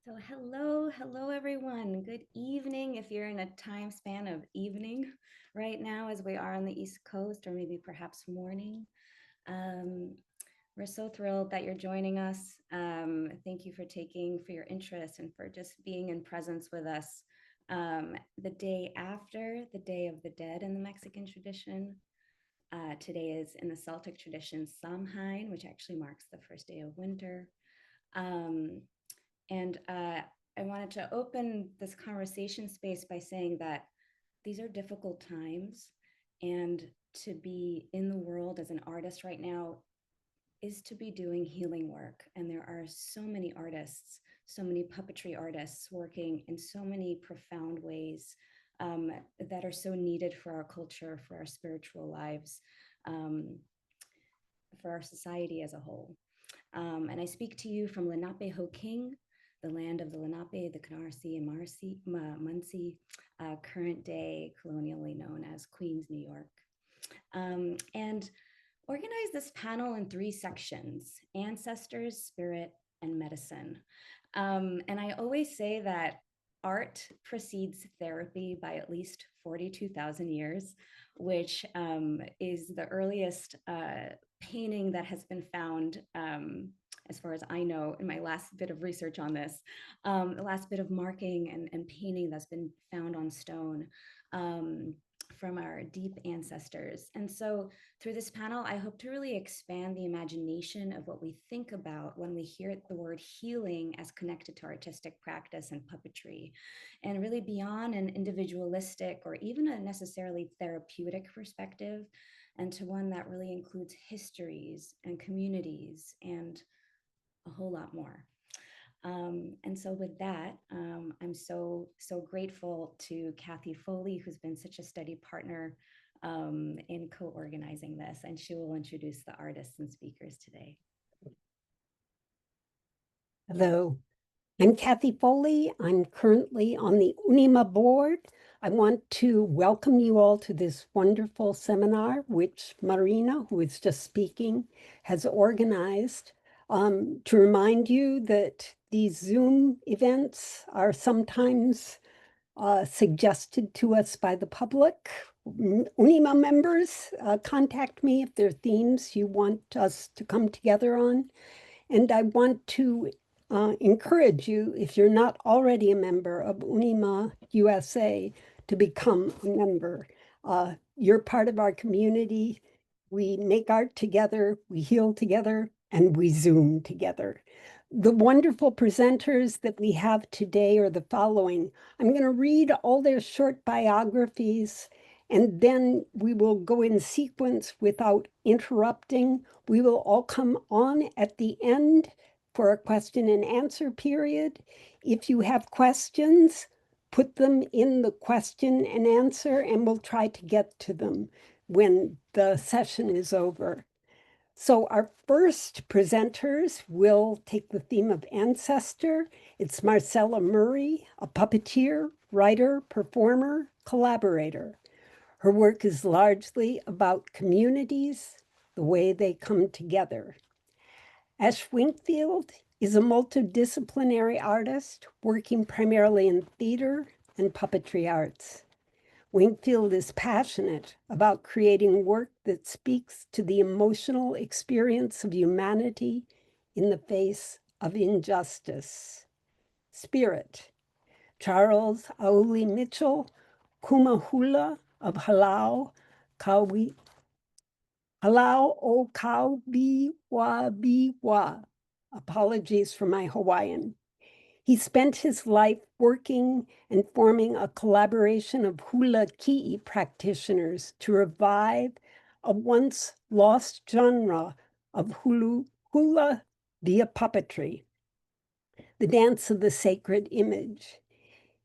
So hello everyone. Good evening if you're in a time span of evening right now as we are on the East Coast, or maybe perhaps morning. We're so thrilled that you're joining us. Thank you for your interest and for just being in presence with us the day after the Day of the Dead in the Mexican tradition. Today is in the Celtic tradition Samhain, which actually marks the first day of winter. And I wanted to open this conversation space by saying that these are difficult times, and to be in the world as an artist right now is to be doing healing work. And there are so many artists, so many puppetry artists working in so many profound ways that are so needed for our culture, for our spiritual lives, for our society as a whole. And I speak to you from Lenape-Ho-King, the land of the Lenape, the Canarsie and Munsee, current day colonially known as Queens, New York. And organize this panel in 3 sections: ancestors, spirit, and medicine. And I always say that art precedes therapy by at least 42,000 years, which is the earliest painting that has been found, as far as I know, in my last bit of research on this, the last bit of marking and painting that's been found on stone from our deep ancestors. And so through this panel, I hope to really expand the imagination of what we think about when we hear the word healing as connected to artistic practice and puppetry, and really beyond an individualistic or even a necessarily therapeutic perspective, and to one that really includes histories and communities and a whole lot more. And so with that, I'm so grateful to Kathy Foley, who's been such a steady partner in co-organizing this, and she will introduce the artists and speakers today. Hello, I'm Kathy Foley. I'm currently on the UNIMA board. I want to welcome you all to this wonderful seminar, which Marina, who is just speaking, has organized. To remind you that these Zoom events are sometimes suggested to us by the public. UNIMA members, contact me if there are themes you want us to come together on. And I want to encourage you, if you're not already a member of UNIMA-USA, to become a member. You're part of our community. We make art together, we heal together, and we Zoom together. The wonderful presenters that we have today are the following. I'm going to read all their short biographies, and then we will go in sequence without interrupting. We will all come on at the end for a question and answer period. If you have questions, put them in the question and answer, and we'll try to get to them when the session is over. So our first presenters will take the theme of ancestor. It's Marcella Murray, a puppeteer, writer, performer, collaborator. Her work is largely about communities, the way they come together. Ash Winkfield is a multidisciplinary artist working primarily in theater and puppetry arts. Winkfield is passionate about creating work that speaks to the emotional experience of humanity in the face of injustice. Spirit. Charles Aulii Mitchell, Hula of Hālau, Hālau o Kahiwahiwa. Apologies for my Hawaiian. He spent his life working and forming a collaboration of hula ki'i practitioners to revive a once lost genre of hula via puppetry, the dance of the sacred image.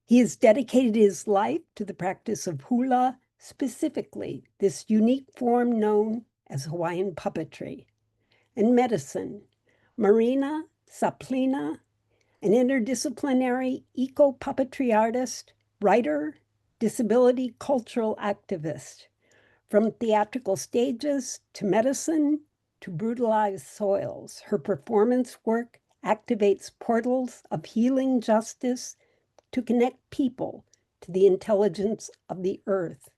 He has dedicated his life to the practice of hula, specifically this unique form known as Hawaiian puppetry. And medicine, Marina Saplina, an interdisciplinary eco-puppetry artist, writer, disability cultural activist. From theatrical stages to medicine to brutalized soils, her performance work activates portals of healing justice to connect people to the intelligence of the earth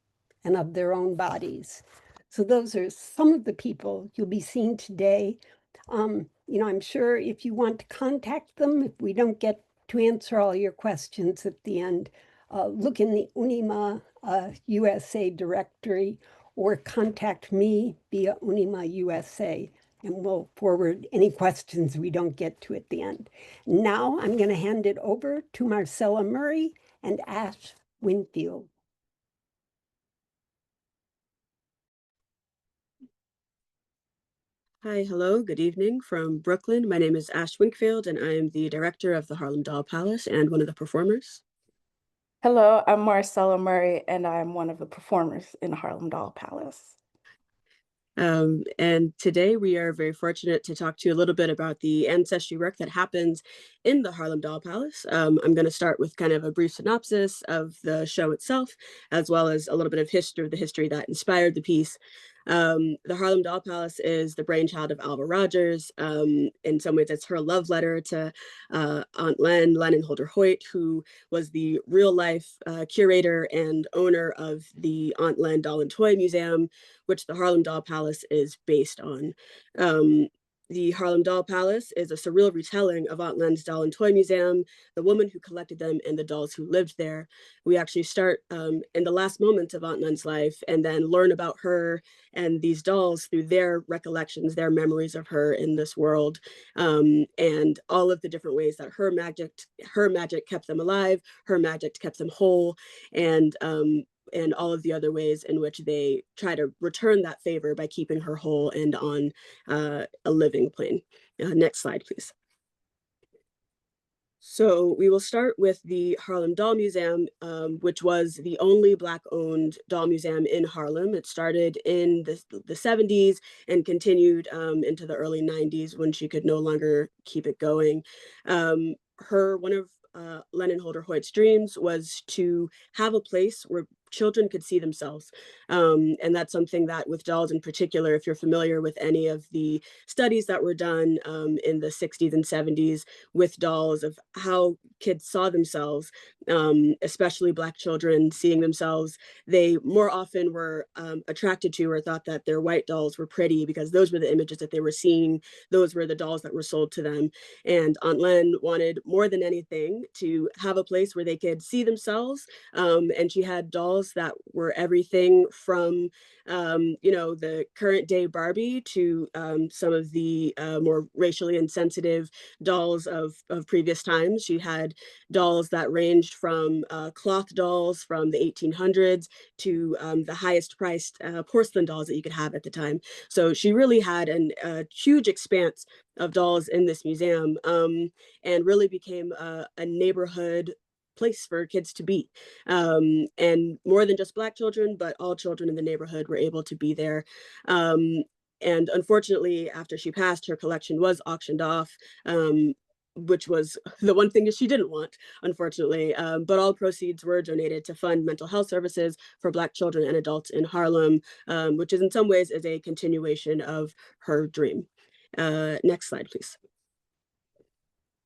and of their own bodies. So those are some of the people you'll be seeing today. I'm sure if you want to contact them, if we don't get to answer all your questions at the end, look in the UNIMA-USA directory or contact me via UNIMA-USA, and we'll forward any questions we don't get to at the end. Now I'm going to hand it over to Marcella Murray and Ash Winfield. Hi, hello, good evening from Brooklyn. My name is Ash Winkfield, and I am the director of the Harlem Doll Palace and one of the performers. Hello, I'm Marcella Murray, and I'm one of the performers in Harlem Doll Palace. And today we are very fortunate to talk to you a little bit about the ancestry work that happens in the Harlem Doll Palace. I'm going to start with kind of a brief synopsis of the show itself, as well as a little bit of the history that inspired the piece. The Harlem Doll Palace is the brainchild of Alva Rogers. In some ways, it's her love letter to Aunt Len Holder Hoyt, who was the real life curator and owner of the Aunt Len Doll and Toy Museum, which the Harlem Doll Palace is based on. The Harlem Doll Palace is a surreal retelling of Aunt Len's Doll and Toy Museum, the woman who collected them, and the dolls who lived there. We actually start in the last moments of Aunt Len's life and then learn about her and these dolls through their recollections, their memories of her in this world, and all of the different ways that her magic kept them alive, her magic kept them whole, and all of the other ways in which they try to return that favor by keeping her whole and on a living plane. Next slide, please. So we will start with the Harlem Doll Museum, which was the only Black-owned doll museum in Harlem. It started in the 70s and continued into the early 90s when she could no longer keep it going. One of Lennon Holder Hoyt's dreams was to have a place where children could see themselves. And that's something that with dolls in particular, if you're familiar with any of the studies that were done in the 60s and 70s with dolls of how kids saw themselves, especially Black children seeing themselves, they more often were attracted to or thought that their white dolls were pretty because those were the images that they were seeing. Those were the dolls that were sold to them. And Aunt Len wanted more than anything to have a place where they could see themselves. And she had dolls that were everything from the current day Barbie to some of the more racially insensitive dolls of previous times. She had dolls that ranged from cloth dolls from the 1800s to the highest priced porcelain dolls that you could have at the time. So she really had a huge expanse of dolls in this museum, and really became a neighborhood place for kids to be. And more than just Black children, but all children in the neighborhood were able to be there. And unfortunately, after she passed, her collection was auctioned off, which was the one thing that she didn't want, unfortunately. But all proceeds were donated to fund mental health services for Black children and adults in Harlem, which is in some ways is a continuation of her dream. Next slide, please.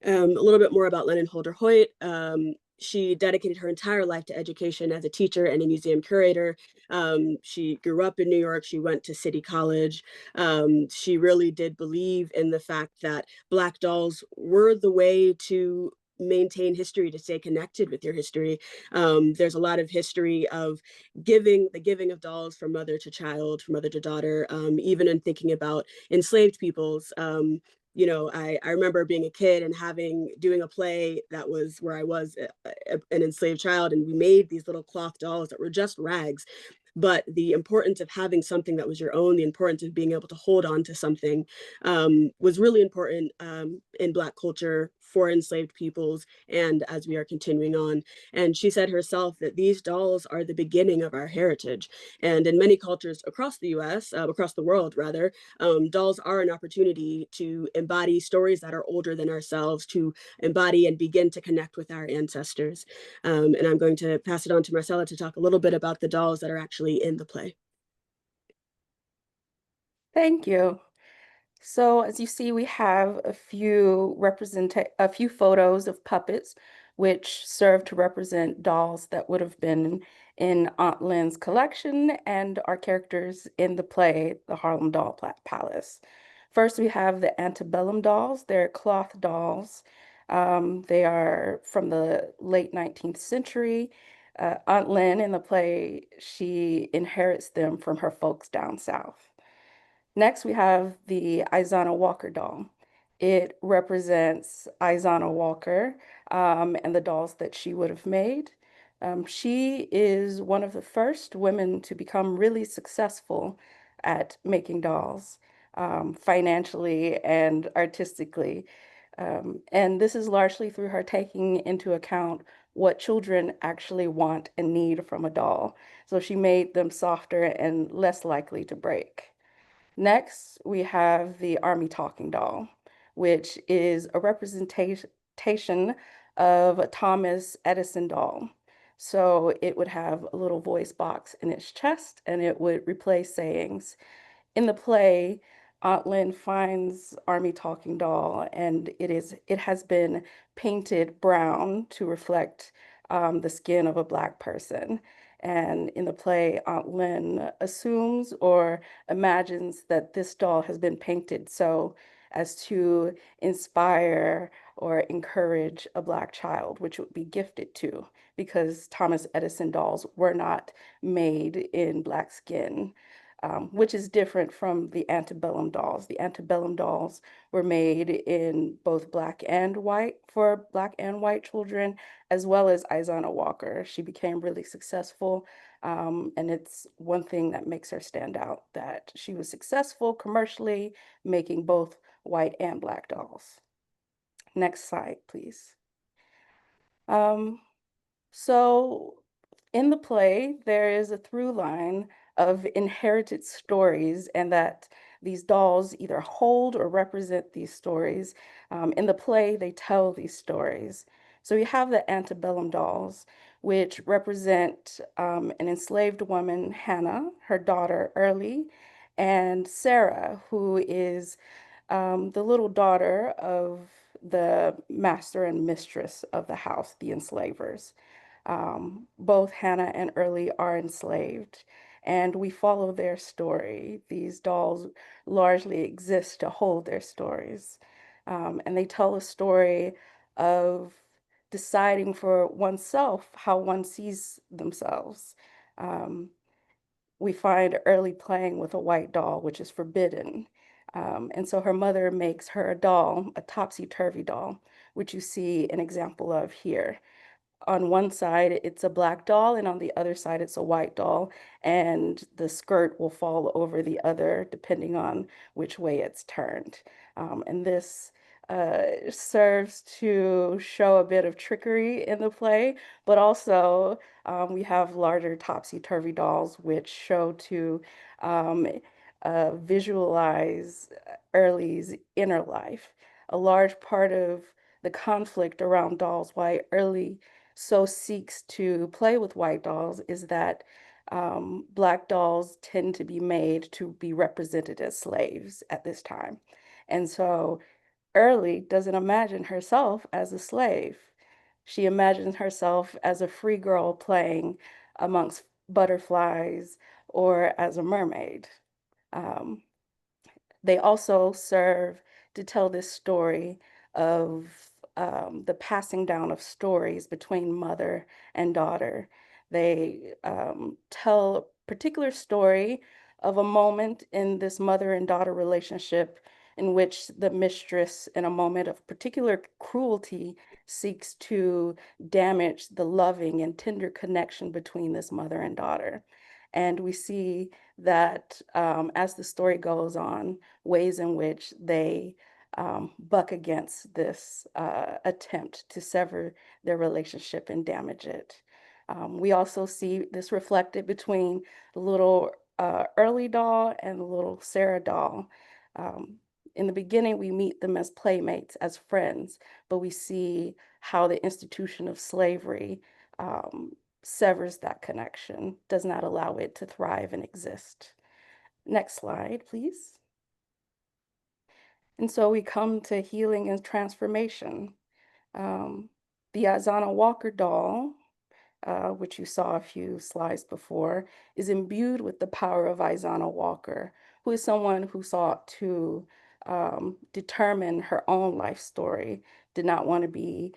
A little bit more about Lennon Holder Hoyt. She dedicated her entire life to education as a teacher and a museum curator. She grew up in New York. She went to City College. She really did believe in the fact that Black dolls were the way to maintain history, to stay connected with your history. There's a lot of history of the giving of dolls from mother to child, from mother to daughter, even in thinking about enslaved peoples. You know, I remember being a kid and doing a play that was where I was an enslaved child, and we made these little cloth dolls that were just rags. But the importance of having something that was your own, the importance of being able to hold on to something, was really important in Black culture for enslaved peoples, and as we are continuing on. And she said herself that these dolls are the beginning of our heritage. And in many cultures across the US, across the world rather, dolls are an opportunity to embody stories that are older than ourselves, to embody and begin to connect with our ancestors. And I'm going to pass it on to Marcella to talk a little bit about the dolls that are actually in the play. Thank you. So as you see, we have a few photos of puppets, which serve to represent dolls that would have been in Aunt Lynn's collection and our characters in the play, the Harlem Doll Palace. First, we have the antebellum dolls. They're cloth dolls. They are from the late 19th century. Aunt Lynn in the play, she inherits them from her folks down south. Next, we have the Izana Walker doll. It represents Izana Walker and the dolls that she would have made. She is one of the first women to become really successful at making dolls, financially and artistically. And this is largely through her taking into account what children actually want and need from a doll. So she made them softer and less likely to break. Next, we have the Army Talking Doll, which is a representation of a Thomas Edison doll. So it would have a little voice box in its chest and it would replay sayings. In the play, Aunt Lynn finds Army Talking Doll and it has been painted brown to reflect the skin of a Black person. And in the play, Aunt Lynn assumes or imagines that this doll has been painted so as to inspire or encourage a Black child, which would be gifted to, because Thomas Edison dolls were not made in Black skin. Which is different from the antebellum dolls. The antebellum dolls were made in both Black and white for Black and white children, as well as Izana Walker. She became really successful, and it's one thing that makes her stand out, that she was successful commercially, making both white and Black dolls. Next slide, please. So in the play, there is a through line of inherited stories, and that these dolls either hold or represent these stories. In the play, they tell these stories. So we have the antebellum dolls, which represent an enslaved woman, Hannah, her daughter, Aulii, and Sarah, who is the little daughter of the master and mistress of the house, the enslavers. Both Hannah and Aulii are enslaved, and we follow their story. These dolls largely exist to hold their stories, and they tell a story of deciding for oneself how one sees themselves. We find Aulii playing with a white doll, which is forbidden. And so her mother makes her a doll, a topsy-turvy doll, which you see an example of here. On one side, it's a Black doll, and on the other side, it's a white doll, and the skirt will fall over the other depending on which way it's turned. And this serves to show a bit of trickery in the play, but also we have larger topsy-turvy dolls, which show to visualize Aulie's inner life. A large part of the conflict around dolls, why Aulii so seeks to play with white dolls, is that Black dolls tend to be made to be represented as slaves at this time. And so Early doesn't imagine herself as a slave. She imagines herself as a free girl playing amongst butterflies or as a mermaid. Um, they also serve to tell this story of the passing down of stories between mother and daughter. They tell a particular story of a moment in this mother and daughter relationship in which the mistress, in a moment of particular cruelty, seeks to damage the loving and tender connection between this mother and daughter. And we see that as the story goes on, ways in which they buck against this attempt to sever their relationship and damage it. We also see this reflected between the little Early doll and the little Sarah doll. Um, in the beginning, we meet them as playmates, as friends, but we see how the institution of slavery severs that connection, does not allow it to thrive and exist. Next slide, please. And so we come to healing and transformation. Um, the Azana Walker doll, which you saw a few slides before, is imbued with the power of Izana Walker, who is someone who sought to determine her own life story, did not want to be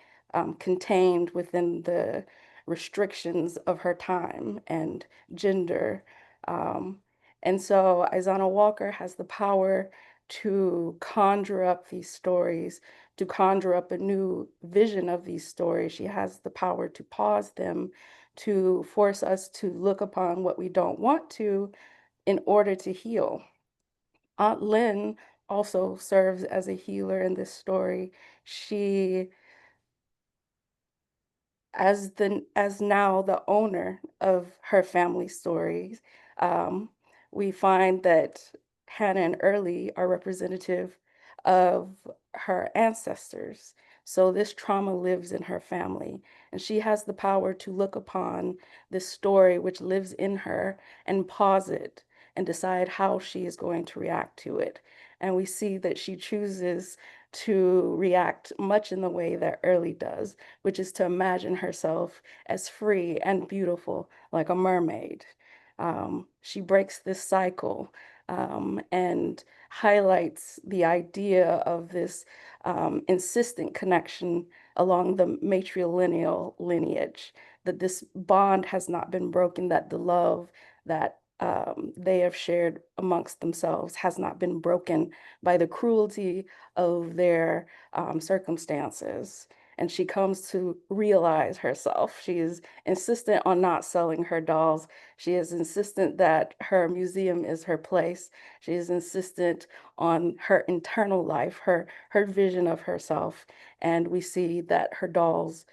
contained within the restrictions of her time and gender. Um, and so Izana Walker has the power to conjure up these stories, to conjure up a new vision of these stories. She has the power to pause them, to force us to look upon what we don't want to in order to heal. Aunt Lynn also serves as a healer in this story. She, as now the owner of her family stories, um, we find that Hannah and Early are representative of her ancestors. So this trauma lives in her family, and she has the power to look upon this story which lives in her and pause it and decide how she is going to react to it. And we see that she chooses to react much in the way that Early does, which is to imagine herself as free and beautiful like a mermaid. She breaks this cycle and highlights the idea of this insistent connection along the matrilineal lineage, that this bond has not been broken, that the love that they have shared amongst themselves has not been broken by the cruelty of their circumstances. And she comes to realize herself. She is insistent on not selling her dolls. She is insistent that her museum is her place. She is insistent on her internal life, her vision of herself. And we see that her dolls,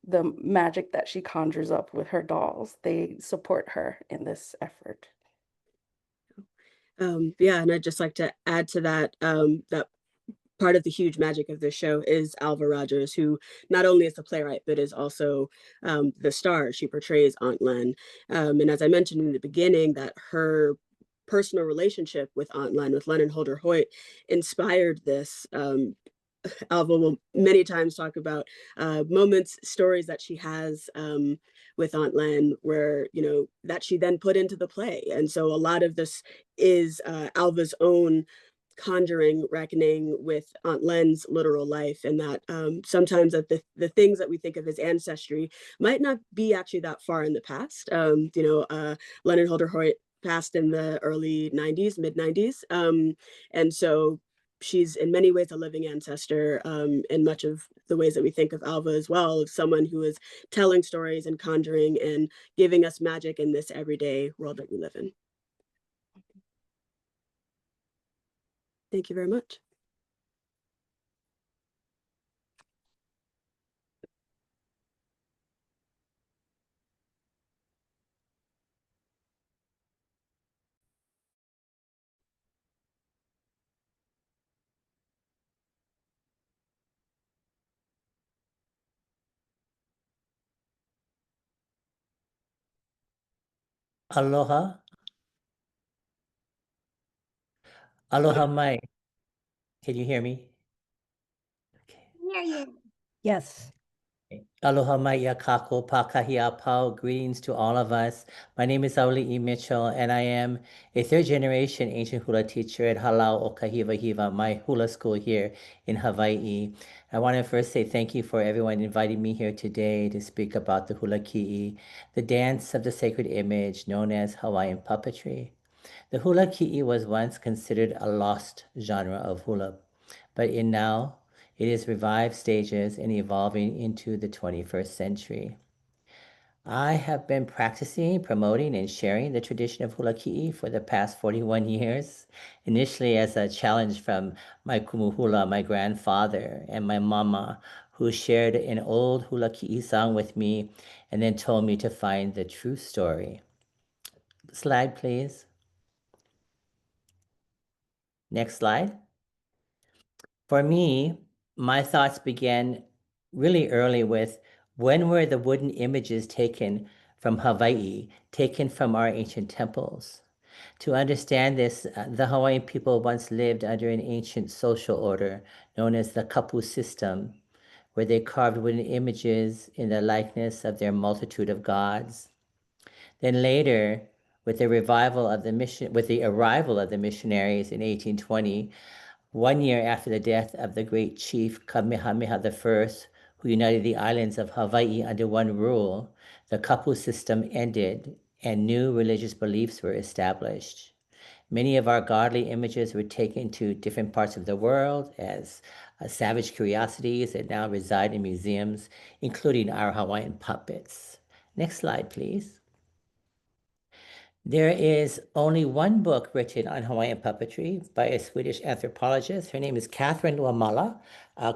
the magic that she conjures up with her dolls, they support her in this effort. Yeah, and I'd just like to add to that, that part of the huge magic of this show is Alva Rogers, who not only is the playwright, but is also the star. She portrays Aunt Len. And as I mentioned in the beginning, that her personal relationship with Aunt Len, with Lennon Holder Hoyt, inspired this. Alva will many times talk about moments, stories that she has with Aunt Len, where, you know, that she then put into the play. And so a lot of this is Alva's own conjuring, reckoning with Aunt Len's literal life, and that sometimes that the things that we think of as ancestry might not be actually that far in the past. Lennon Holder Hoyt passed in the early 90s, mid 90s. And so she's in many ways a living ancestor in much of the ways that we think of Alva as well, of someone who is telling stories and conjuring and giving us magic in this everyday world that we live in. Thank you very much. Aloha. Aloha mai. Can you hear me? Okay. Hear you. Yes. Aloha maia kako pākahi pau. Greetings to all of us. My name is Aulii Mitchell, and I am a third-generation ancient hula teacher at Hālau o Kahiwahiwa, my hula school here in Hawaii. I want to first say thank you for everyone inviting me here today to speak about the hula ki'i, the dance of the sacred image known as Hawaiian puppetry. The hula ki'i was once considered a lost genre of hula, but now it is revived stages and evolving into the 21st century. I have been practicing, promoting, and sharing the tradition of hula ki'i for the past 41 years, initially as a challenge from my kumu hula, my grandfather, and my mama, who shared an old hula ki'i song with me and then told me to find the true story. Slide, please. Next slide. For me, my thoughts began really early with when were the wooden images taken from Hawaii, taken from our ancient temples? To understand this, the Hawaiian people once lived under an ancient social order known as the kapu system, where they carved wooden images in the likeness of their multitude of gods. Then later, with the arrival of the missionaries in 1820, 1 year after the death of the great chief Kamehameha I, who united the islands of Hawaii under one rule, the kapu system ended and new religious beliefs were established. Many of our godly images were taken to different parts of the world as savage curiosities that now reside in museums, including our Hawaiian puppets. Next slide, please. There is only one book written on Hawaiian puppetry by a Swedish anthropologist. Her name is Catherine Wamala,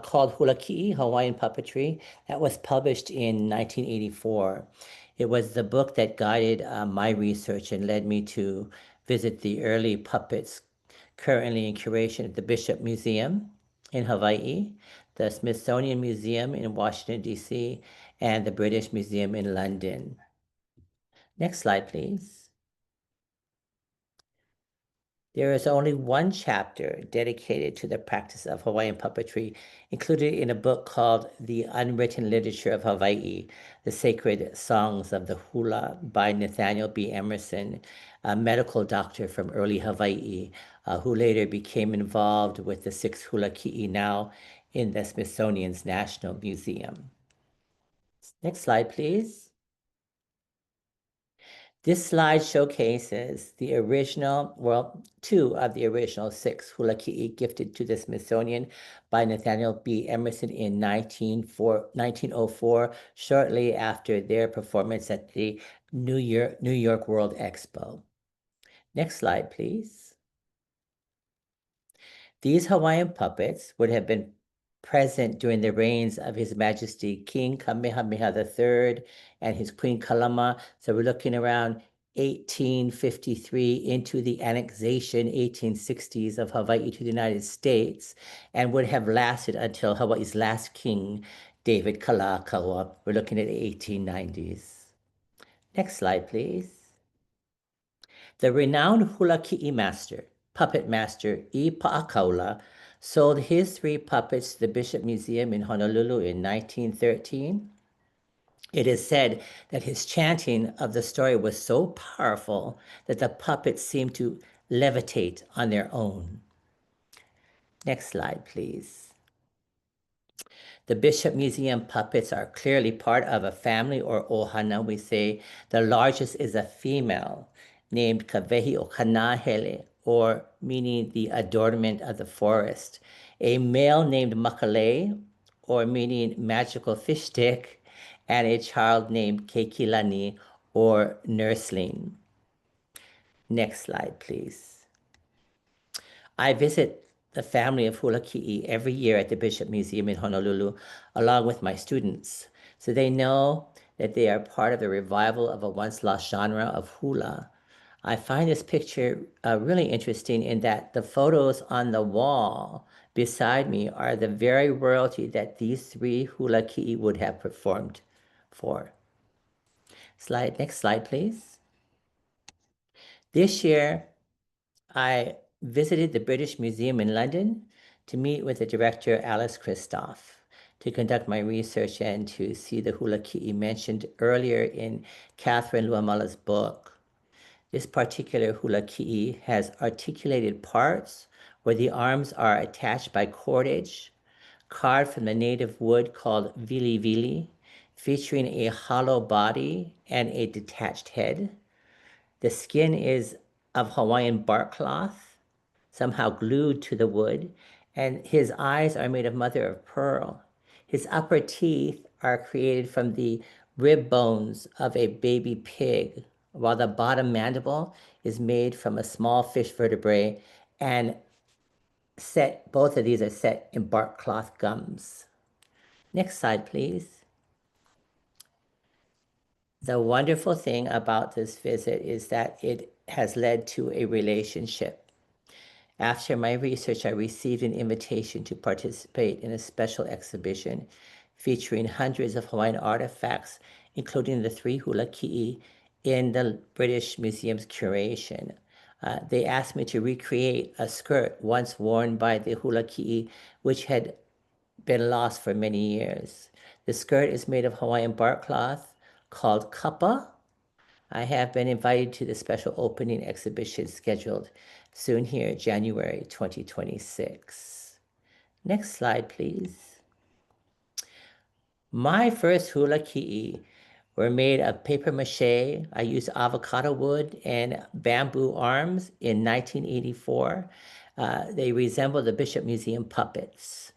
called Hula Ki'i, Hawaiian Puppetry, that was published in 1984. It was the book that guided my research and led me to visit the early puppets currently in curation at the Bishop Museum in Hawaii, the Smithsonian Museum in Washington, D.C., and the British Museum in London. Next slide, please. There is only one chapter dedicated to the practice of Hawaiian puppetry, included in a book called The Unwritten Literature of Hawaii, The Sacred Songs of the Hula by Nathaniel B. Emerson, a medical doctor from early Hawaii, who later became involved with the sixth hula ki'i now in the Smithsonian's National Museum. Next slide, please. This slide showcases the original, well, 2 of the original 6 hula ki'i gifted to the Smithsonian by Nathaniel B. Emerson in 1904, shortly after their performance at the New York World Expo. Next slide, please. These Hawaiian puppets would have been present during the reigns of His Majesty King Kamehameha III and his Queen Kalama. So we're looking around 1853 into the annexation 1860s of Hawaii to the United States, and would have lasted until Hawaii's last king, David Kalakaua. We're looking at the 1890s. Next slide, please. The renowned hula ki'i master, puppet master I Pa'akaula, sold his 3 puppets to the Bishop Museum in Honolulu in 1913. It is said that his chanting of the story was so powerful that the puppets seemed to levitate on their own. Next slide, please. The Bishop Museum puppets are clearly part of a family, or ohana, we say. The largest is a female named Kawehi o Kanahele, or meaning the adornment of the forest. A male named Makale, or meaning magical fish stick, and a child named Keikilani, or nursling. Next slide, please. I visit the family of hula ki'i every year at the Bishop Museum in Honolulu, along with my students, so they know that they are part of the revival of a once lost genre of hula. I find this picture really interesting in that the photos on the wall beside me are the very royalty that these 3 hula ki'i would have performed for. Next slide, please. This year, I visited the British Museum in London to meet with the director, Alice Christoph, to conduct my research and to see the hula ki'i mentioned earlier in Catherine Luamala's book. This particular hula ki'i has articulated parts where the arms are attached by cordage, carved from the native wood called vili vili, featuring a hollow body and a detached head. The skin is of Hawaiian bark cloth, somehow glued to the wood, and his eyes are made of mother of pearl. His upper teeth are created from the rib bones of a baby pig, while the bottom mandible is made from a small fish vertebrae, and both of these are set in bark cloth gums. Next slide, please. The wonderful thing about this visit is that it has led to a relationship. After my research, I received an invitation to participate in a special exhibition featuring hundreds of Hawaiian artifacts, including the 3 hula ki'i in the British Museum's curation. They asked me to recreate a skirt once worn by the hula ki'i, which had been lost for many years. The skirt is made of Hawaiian bark cloth called kapa. I have been invited to the special opening exhibition scheduled soon here, January 2026. Next slide, please. My first hula ki'i were made of paper mache. I used avocado wood and bamboo arms in 1984. They resemble the Bishop Museum puppets.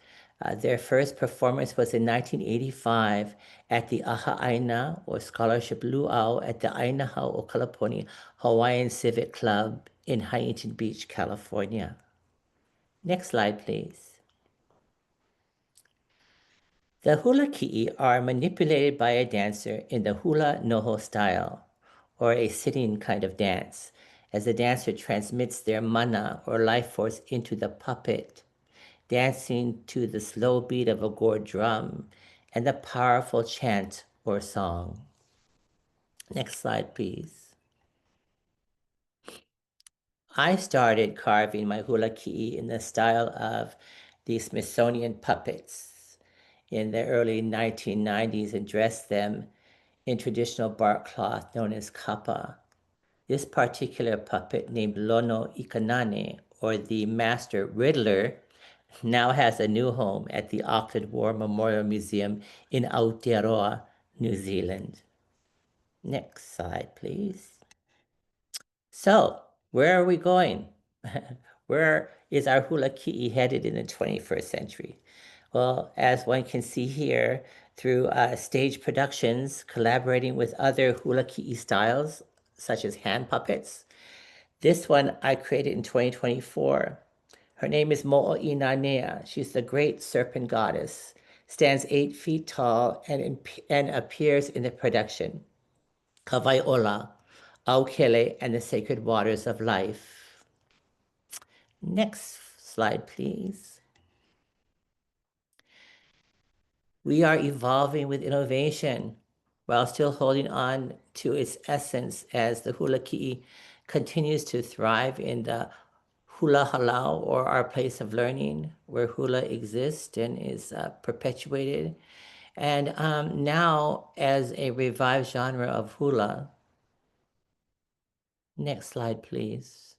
Their first performance was in 1985 at the Aha Aina, or Scholarship Luau, at the Ainahau o Kalaponi Hawaiian Civic Club in Huntington Beach, California. Next slide, please. The hula ki'i are manipulated by a dancer in the hula noho style, or a sitting kind of dance, as the dancer transmits their mana or life force into the puppet, dancing to the slow beat of a gourd drum and the powerful chant or song. Next slide, please. I started carving my hula ki'i in the style of the Smithsonian puppets in the early 1990s and dressed them in traditional bark cloth known as kapa. This particular puppet, named Lono Ikanane, or the Master Riddler, now has a new home at the Auckland War Memorial Museum in Aotearoa, New Zealand. Next slide, please. So, where are we going? Where is our hula ki'i headed in the 21st century? Well, as one can see here, through stage productions, collaborating with other hula ki'i styles, such as hand puppets. This one I created in 2024. Her name is Mo'o'inanea. She's the great serpent goddess, stands 8 feet tall and appears in the production Kawaiola, Aukele, and the Sacred Waters of Life. Next slide, please. We are evolving with innovation while still holding on to its essence as the hula ki'i continues to thrive in the hula Hālau, or our place of learning, where hula exists and is perpetuated. And now as a revived genre of hula. Next slide, please.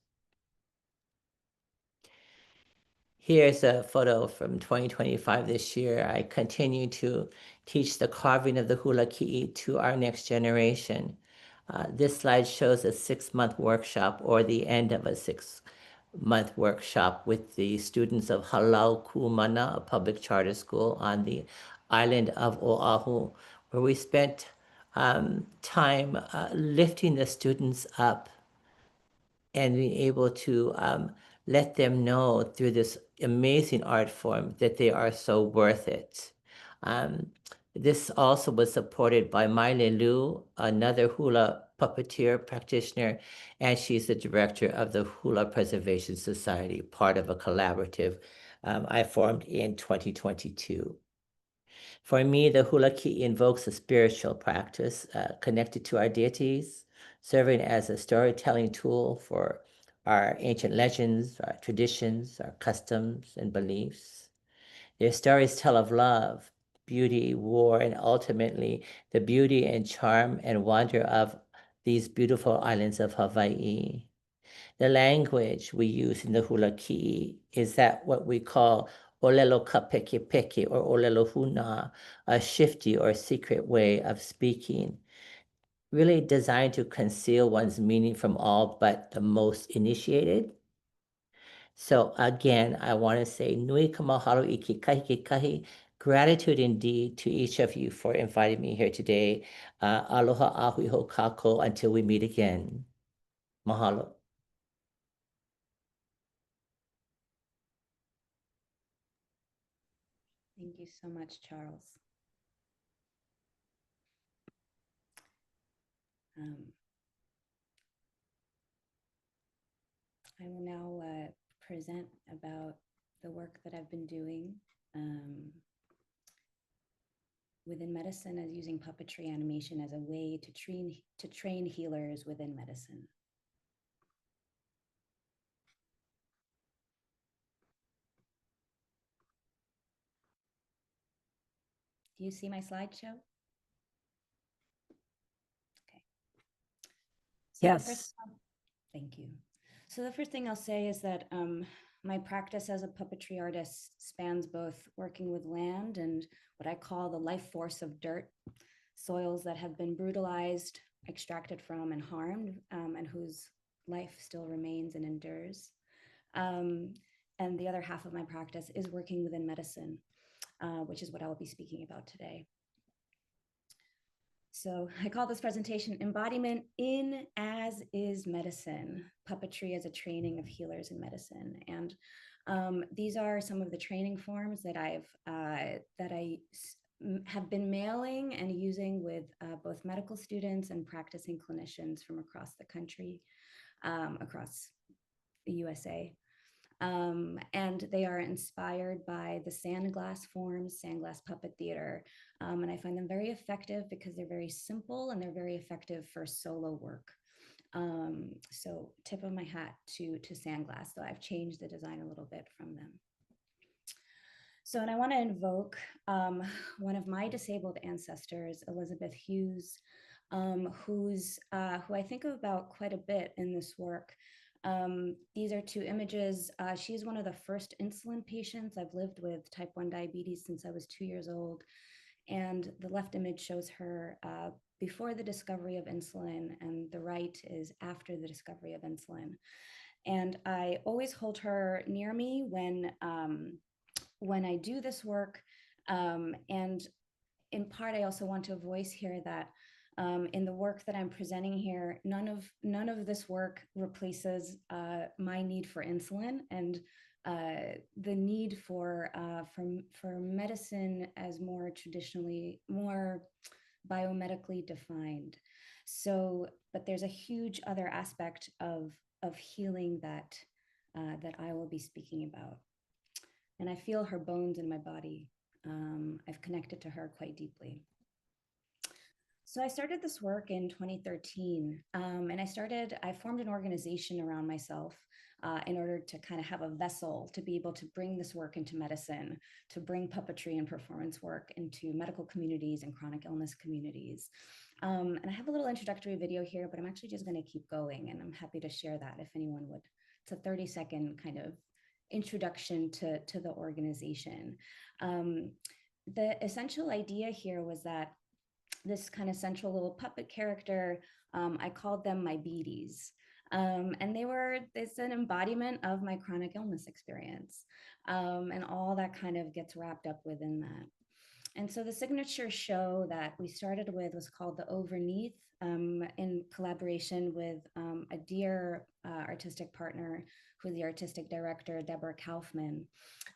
Here's a photo from 2025 this year. I continue to teach the carving of the hula ki'i to our next generation. This slide shows a 6-month workshop, or the end of a 6-month workshop with the students of Hālau Ku'umana, a public charter school on the island of Oahu, where we spent time lifting the students up and being able to let them know through this amazing art form that they are so worth it. This also was supported by Maile Lu, another hula puppeteer practitioner, and she's the director of the Hula Preservation Society, part of a collaborative I formed in 2022. For me, the hula ki'i invokes a spiritual practice connected to our deities, serving as a storytelling tool for our ancient legends, our traditions, our customs and beliefs. Their stories tell of love, beauty, war, and ultimately the beauty and charm and wonder of these beautiful islands of Hawaii. The language we use in the hula ki'i is that what we call olelo ka peke peke or olelo huna, a shifty or secret way of speaking, really designed to conceal one's meaning from all but the most initiated. So again, I want to say nui ka mahalo i ke kahi ke kahi. Gratitude indeed to each of you for inviting me here today. Aloha ahui ho kako until we meet again. Mahalo. Thank you so much, Charles. I will now present about the work that I've been doing within medicine, as using puppetry animation as a way to train healers within medicine. Do you see my slideshow? Okay. So Yes. Thank you. So the first thing I'll say is that my practice as a puppetry artist spans both working with land and what I call the life force of dirt, soils that have been brutalized, extracted from, and harmed, and whose life still remains and endures. And the other half of my practice is working within medicine, which is what I will be speaking about today. So I call this presentation Embodiment in As Is Medicine, Puppetry as a Training of Healers in Medicine. And these are some of the training forms that I have been mailing and using with both medical students and practicing clinicians from across the country, across the USA. And they are inspired by the sandglass forms, sandglass puppet theater. And I find them very effective because they're very simple and they're very effective for solo work. So tip of my hat to sandglass, though I've changed the design a little bit from them. So, and I want to invoke one of my disabled ancestors, Elizabeth Hughes, who I think about quite a bit in this work. These are two images. She's one of the first insulin patients. I've lived with type 1 diabetes since I was 2 years old. And the left image shows her before the discovery of insulin, and the right is after the discovery of insulin. And I always hold her near me when I do this work. And in part, I also want to voice here that in the work that I'm presenting here, none of this work replaces my need for insulin and the need for medicine as more traditionally, more biomedically defined. So, but there's a huge other aspect of healing that I will be speaking about. And I feel her bones in my body. I've connected to her quite deeply. So I started this work in 2013, and I formed an organization around myself in order to kind of have a vessel to be able to bring this work into medicine, to bring puppetry and performance work into medical communities and chronic illness communities. And I have a little introductory video here, but I'm actually just going to keep going, and I'm happy to share that if anyone would. It's a 30-second kind of introduction to the organization. The essential idea here was that this kind of central little puppet character, I called them my beaties. And it's an embodiment of my chronic illness experience. And all that kind of gets wrapped up within that. And so the signature show that we started with was called The Overneath, in collaboration with a dear artistic partner who's the artistic director, Deborah Kaufman.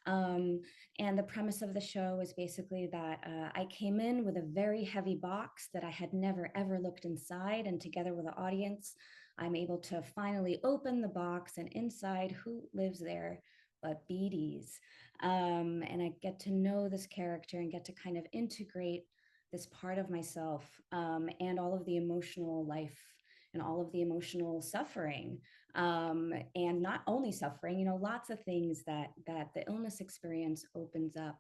And the premise of the show is basically that I came in with a very heavy box that I had never, ever looked inside. And together with the audience, I'm able to finally open the box, and inside, who lives there but beaties? And I get to know this character and get to kind of integrate this part of myself and all of the emotional life and all of the emotional suffering, and not only suffering, lots of things that the illness experience opens up.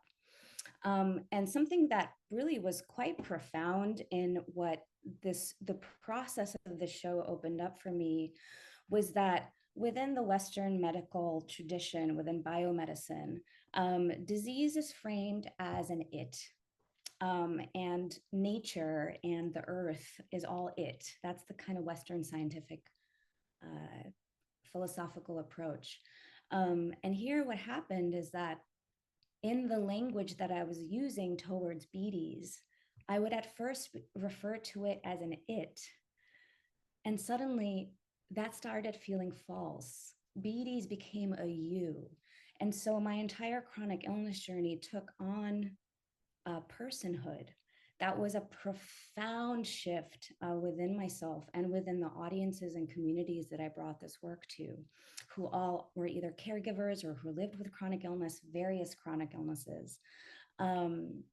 And something that really was quite profound in what the process of the show opened up for me was that within the Western medical tradition, within biomedicine, disease is framed as an it. And nature and the earth is all it. That's the kind of Western scientific philosophical approach. And here what happened is that in the language that I was using towards beaties, I would at first refer to it as an it. And suddenly that started feeling false. Beaties became a you. And so my entire chronic illness journey took on personhood. That was a profound shift within myself and within the audiences and communities that I brought this work to, who all were either caregivers or who lived with chronic illness, various chronic illnesses. And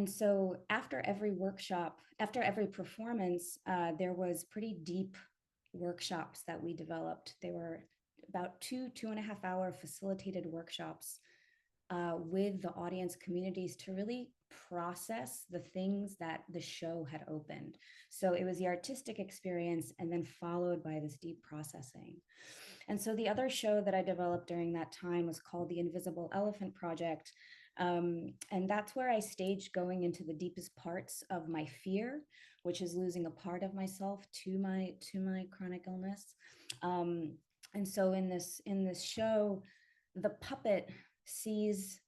so after every workshop, after every performance, there was pretty deep workshops that we developed. They were about 2.5 hour facilitated workshops with the audience communities to really process the things that the show had opened. So it was the artistic experience and then followed by this deep processing. And so the other show that I developed during that time was called the Invisible Elephant Project. And that's where I staged going into the deepest parts of my fear, which is losing a part of myself to my chronic illness. And so in this show, the puppet sees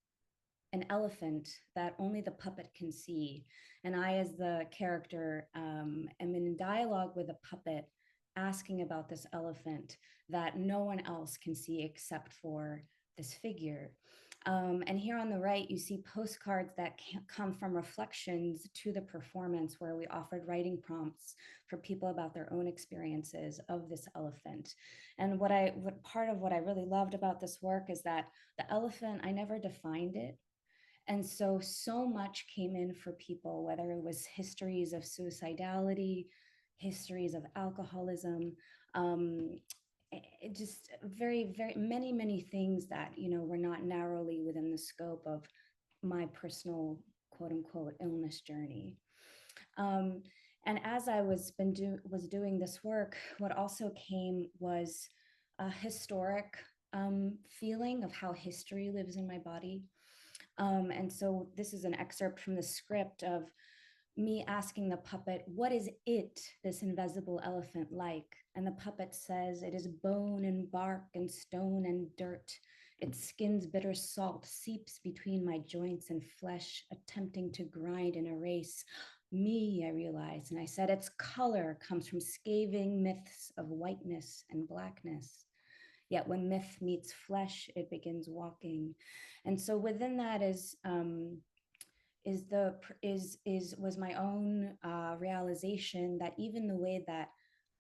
an elephant that only the puppet can see. And I, as the character, am in dialogue with a puppet asking about this elephant that no one else can see except for this figure. And here on the right, you see postcards that come from reflections to the performance, where we offered writing prompts for people about their own experiences of this elephant. And what part of what I really loved about this work is that the elephant, I never defined it. And so much came in for people, whether it was histories of suicidality, histories of alcoholism, just very, very many things that, were not narrowly within the scope of my personal quote unquote illness journey. And as I was doing this work, what also came was a historic feeling of how history lives in my body. And so this is an excerpt from the script of me asking the puppet, what is it, this invisible elephant, like? And the puppet says, it is bone and bark and stone and dirt. Its skin's bitter salt seeps between my joints and flesh, attempting to grind and erase me, I realized. And I said, its color comes from scathing myths of whiteness and blackness. Yet when myth meets flesh, it begins walking. And so within that was my own realization that even the way that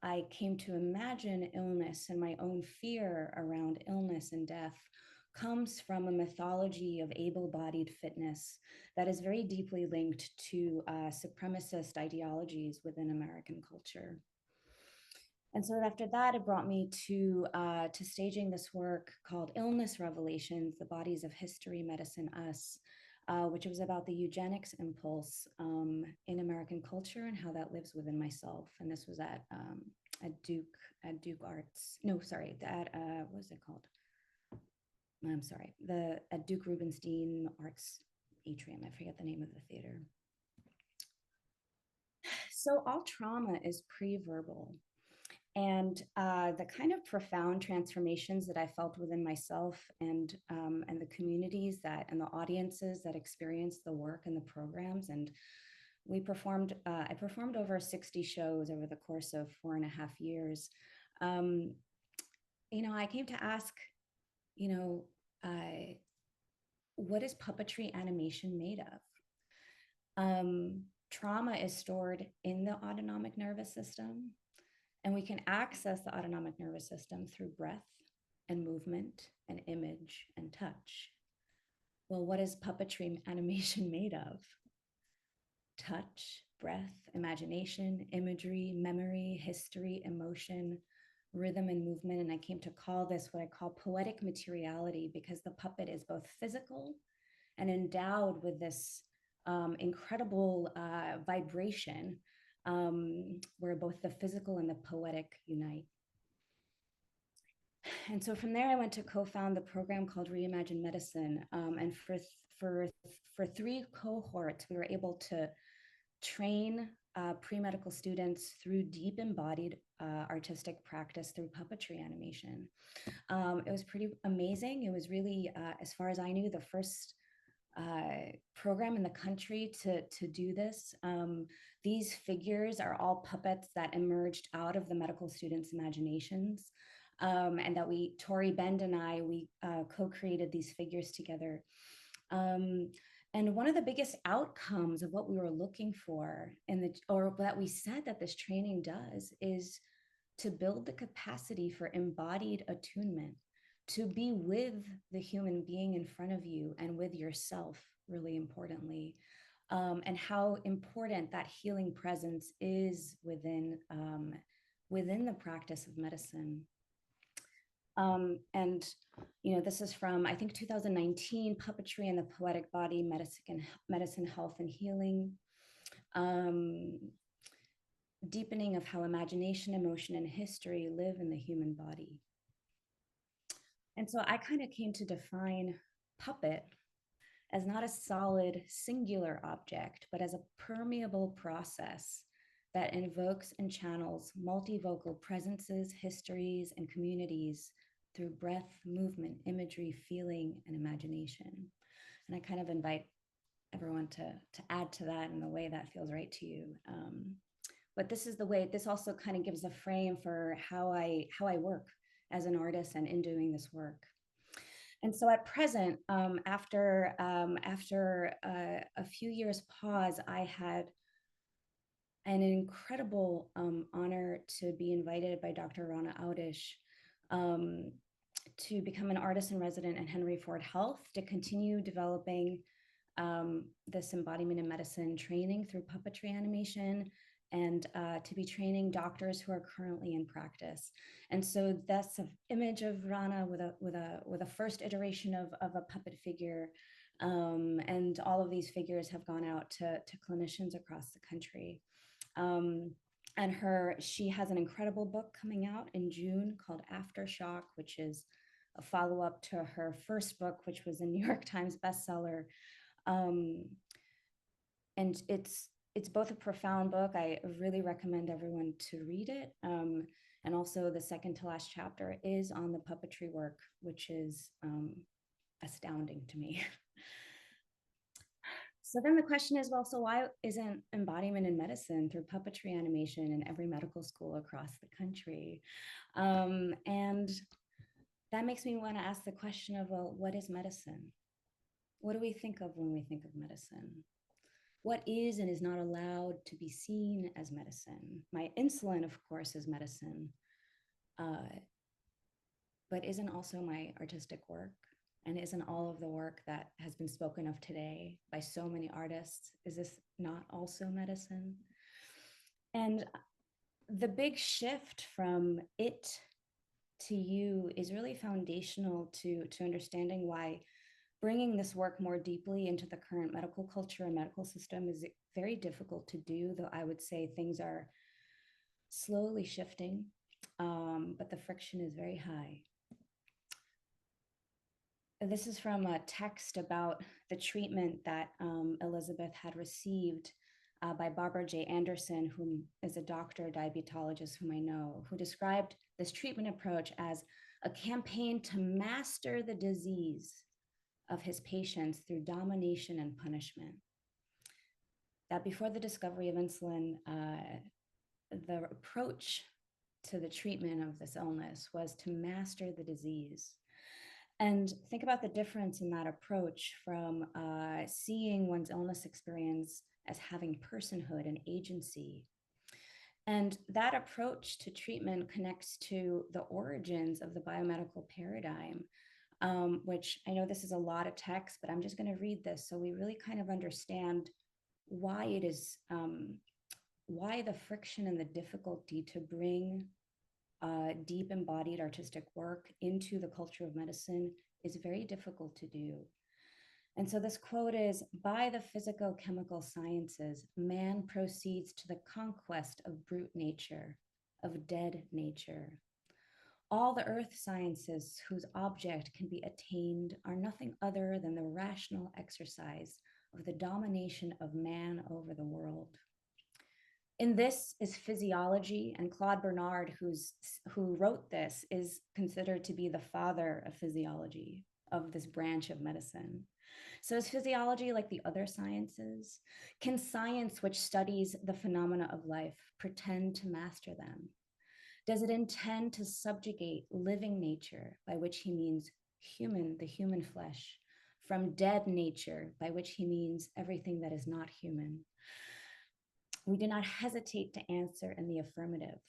I came to imagine illness and my own fear around illness and death comes from a mythology of able-bodied fitness that is very deeply linked to supremacist ideologies within American culture. And so after that, it brought me to staging this work called Illness Revelations, The Bodies of History, Medicine, Us, which was about the eugenics impulse in American culture and how that lives within myself. And this was at Duke Arts. No, sorry, what was it called? I'm sorry, at Duke Rubenstein Arts Atrium. I forget the name of the theater. So all trauma is pre-verbal. And the kind of profound transformations that I felt within myself and the communities and the audiences that experienced the work and the programs. And I performed over 60 shows over the course of 4.5 years. I came to ask, what is puppetry animation made of? Trauma is stored in the autonomic nervous system. And we can access the autonomic nervous system through breath and movement and image and touch. Well, what is puppetry animation made of? Touch breath, imagination, imagery, memory, history, emotion, rhythm, and movement. And I came to call this what I call poetic materiality, because the puppet is both physical and endowed with this incredible vibration, where both the physical and the poetic unite. And so from there, I went to co-found the program called Reimagine Medicine. And for 3 cohorts, we were able to train pre-medical students through deep embodied artistic practice through puppetry animation. It was pretty amazing. It was really, as far as I knew, the first program in the country to do this. These figures are all puppets that emerged out of the medical students' imaginations. And that Tori Bend and I, we co-created these figures together. And one of the biggest outcomes of what we were looking for or that we said that this training does, is to build the capacity for embodied attunement, to be with the human being in front of you and with yourself, really importantly, and how important that healing presence is within the practice of medicine. And this is from, I think, 2019, Puppetry and the Poetic Body, Medicine, Health, and Healing. Deepening of how imagination, emotion, and history live in the human body. And so I kind of came to define puppet as not a solid singular object, but as a permeable process that invokes and channels multivocal presences, histories, and communities through breath, movement, imagery, feeling, and imagination. And I kind of invite everyone to add to that in the way that feels right to you. But this is the way, this also kind of gives a frame for how I work as an artist and in doing this work. And so at present, after a few years pause, I had an incredible honor to be invited by Dr. Rana Audish to become an artist in resident at Henry Ford Health, to continue developing this embodiment in medicine training through puppetry animation, and to be training doctors who are currently in practice. And so that's an image of Rana with a first iteration of a puppet figure. And all of these figures have gone out to clinicians across the country. And she has an incredible book coming out in June called Aftershock, which is a follow-up to her first book, which was a New York Times bestseller. And it's both a profound book. I really recommend everyone to read it. And also the second to last chapter is on the puppetry work, which is astounding to me. So then the question is, well, so why isn't embodiment in medicine through puppetry animation in every medical school across the country? And that makes me want to ask the question of, well, what is medicine? What do we think of when we think of medicine? What is and is not allowed to be seen as medicine? My insulin, of course, is medicine, but isn't also my artistic work, and isn't all of the work that has been spoken of today by so many artists, is this not also medicine? And the big shift from it to you is really foundational to understanding why bringing this work more deeply into the current medical culture and medical system is very difficult to do, though I would say things are slowly shifting, but the friction is very high. This is from a text about the treatment that Elizabeth had received by Barbara J. Anderson, who is a doctor, diabetologist whom I know, who described this treatment approach as a campaign to master the disease of his patients through domination and punishment. That before the discovery of insulin, the approach to the treatment of this illness was to master the disease. And think about the difference in that approach from seeing one's illness experience as having personhood and agency. And that approach to treatment connects to the origins of the biomedical paradigm, which I know this is a lot of text, but I'm just going to read this so we really kind of understand why it is why the friction and the difficulty to bring deep embodied artistic work into the culture of medicine is very difficult to do. And so this quote is, by the physico-chemical sciences, man proceeds to the conquest of brute nature, of dead nature. All the earth sciences whose object can be attained are nothing other than the rational exercise of the domination of man over the world. In this is physiology, and Claude Bernard, who wrote this, is considered to be the father of physiology, of this branch of medicine. So is physiology like the other sciences? Can science, which studies the phenomena of life, pretend to master them? Does it intend to subjugate living nature, by which he means human, the human flesh, from dead nature, by which he means everything that is not human? We do not hesitate to answer in the affirmative.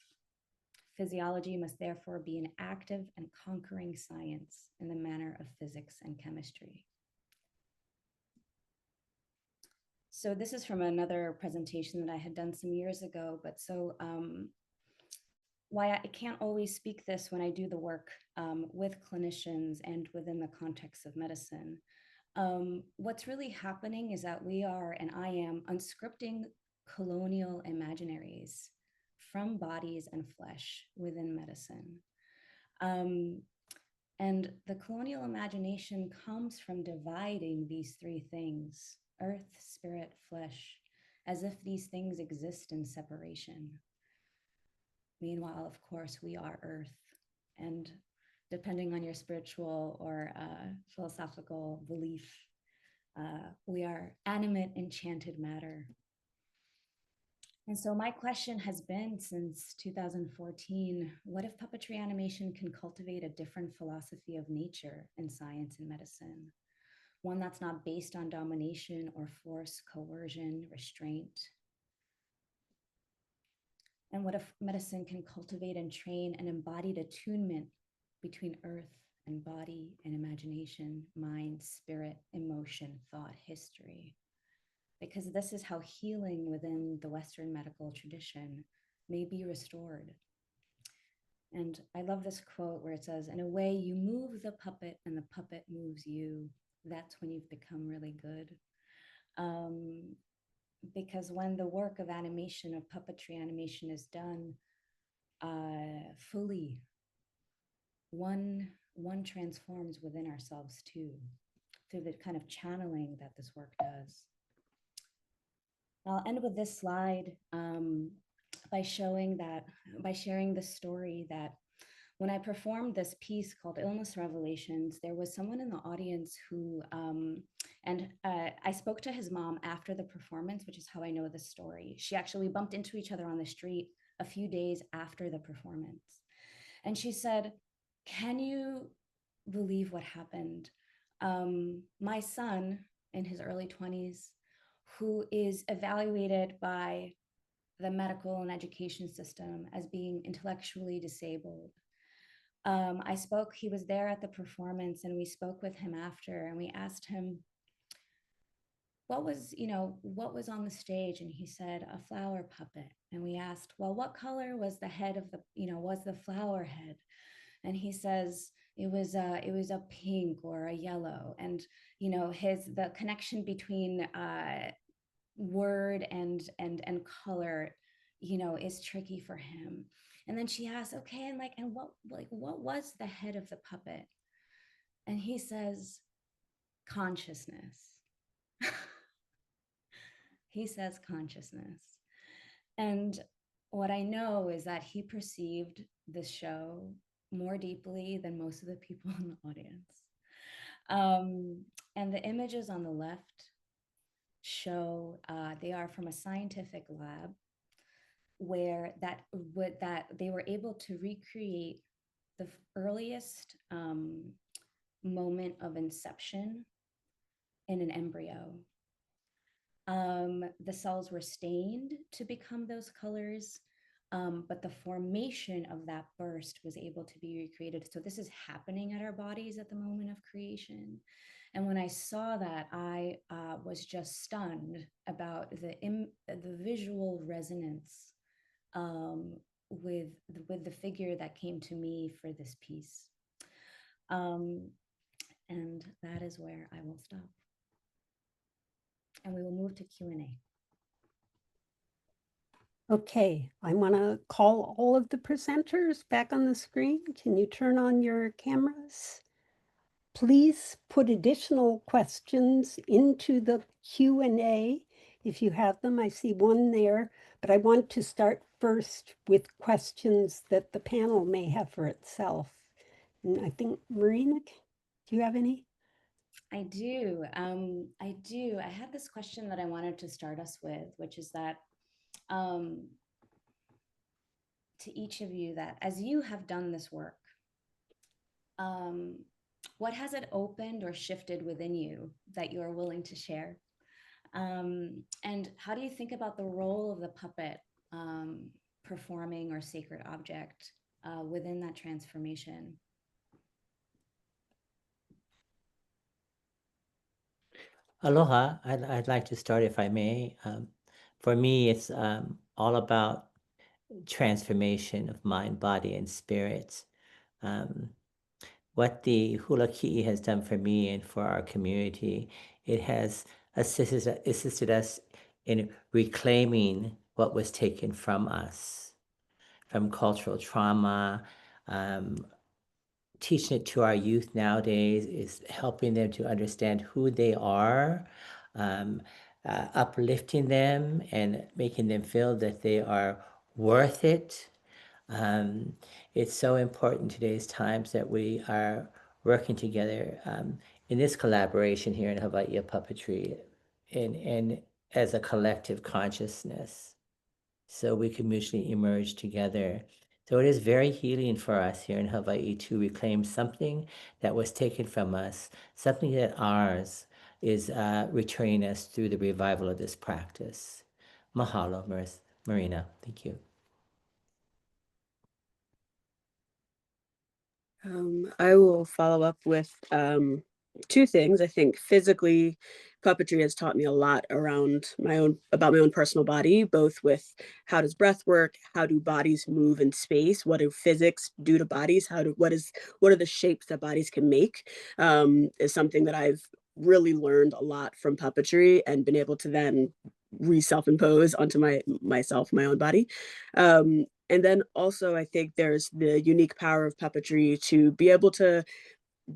Physiology must therefore be an active and conquering science in the manner of physics and chemistry. So this is from another presentation that I had done some years ago, but so why I can't always speak this when I do the work with clinicians and within the context of medicine. What's really happening is that we are, and I am, unscripting colonial imaginaries from bodies and flesh within medicine. And the colonial imagination comes from dividing these three things, earth, spirit, flesh, as if these things exist in separation. Meanwhile, of course, we are earth. And depending on your spiritual or philosophical belief, we are animate, enchanted matter. And so my question has been since 2014, what if puppetry animation can cultivate a different philosophy of nature in science and medicine? One that's not based on domination or force, coercion, restraint. And what if medicine can cultivate and train an embodied attunement between earth and body and imagination, mind, spirit, emotion, thought, history? Because this is how healing within the Western medical tradition may be restored. And I love this quote where it says, in a way, you move the puppet and the puppet moves you. That's when you've become really good. Because when the work of animation, of puppetry animation is done fully, one transforms within ourselves too, through the kind of channeling that this work does. I'll end with this slide by sharing the story that when I performed this piece called Illness Revelations, there was someone in the audience who, I spoke to his mom after the performance, which is how I know this story. We bumped into each other on the street a few days after the performance. And she said, can you believe what happened? My son in his early 20s, who is evaluated by the medical and education system as being intellectually disabled. He was there at the performance, and we spoke with him after, and we asked him, what was on the stage? And he said, a flower puppet. And we asked, well, what color was the head of was the flower head? And he says, it was a pink or a yellow. And, the connection between word and color, is tricky for him. And then she asked, okay, and what was the head of the puppet? And he says, consciousness. He says consciousness. And what I know is that he perceived this show more deeply than most of the people in the audience. And the images on the left show, they are from a scientific lab where they were able to recreate the earliest moment of inception in an embryo. The cells were stained to become those colors, but the formation of that burst was able to be recreated. So this is happening at our bodies at the moment of creation. And when I saw that, I was just stunned about the visual resonance with the figure that came to me for this piece. And that is where I will stop. And we will move to Q&A. Okay, I want to call all of the presenters back on the screen. Can you turn on your cameras? Please put additional questions into the Q&A if you have them. I see one there, but I want to start first with questions that the panel may have for itself. And I think, Marina, do you have any? I do. I do. I had this question that I wanted to start us with, which is that to each of you, that as you have done this work, what has it opened or shifted within you that you are willing to share? And how do you think about the role of the puppet performing or sacred object within that transformation? Aloha, I'd like to start if I may. For me, it's all about transformation of mind, body, and spirit. What the hula ki'i has done for me and for our community, it has assisted us in reclaiming what was taken from us, from cultural trauma. Teaching it to our youth nowadays is helping them to understand who they are, uplifting them and making them feel that they are worth it. It's so important in today's times that we are working together in this collaboration here in Hawaiian Puppetry and as a collective consciousness, so we can mutually emerge together. So it is very healing for us here in Hawaii to reclaim something that was taken from us, something that ours is returning us through the revival of this practice. Mahalo, Marina. Thank you. I will follow up with two things. I think physically, puppetry has taught me a lot about my own personal body, both with how does breath work, how do bodies move in space, what do physics do to bodies, what are the shapes that bodies can make, is something that I've really learned a lot from puppetry and been able to then self-impose onto myself, my own body. And then also, I think there's the unique power of puppetry to be able to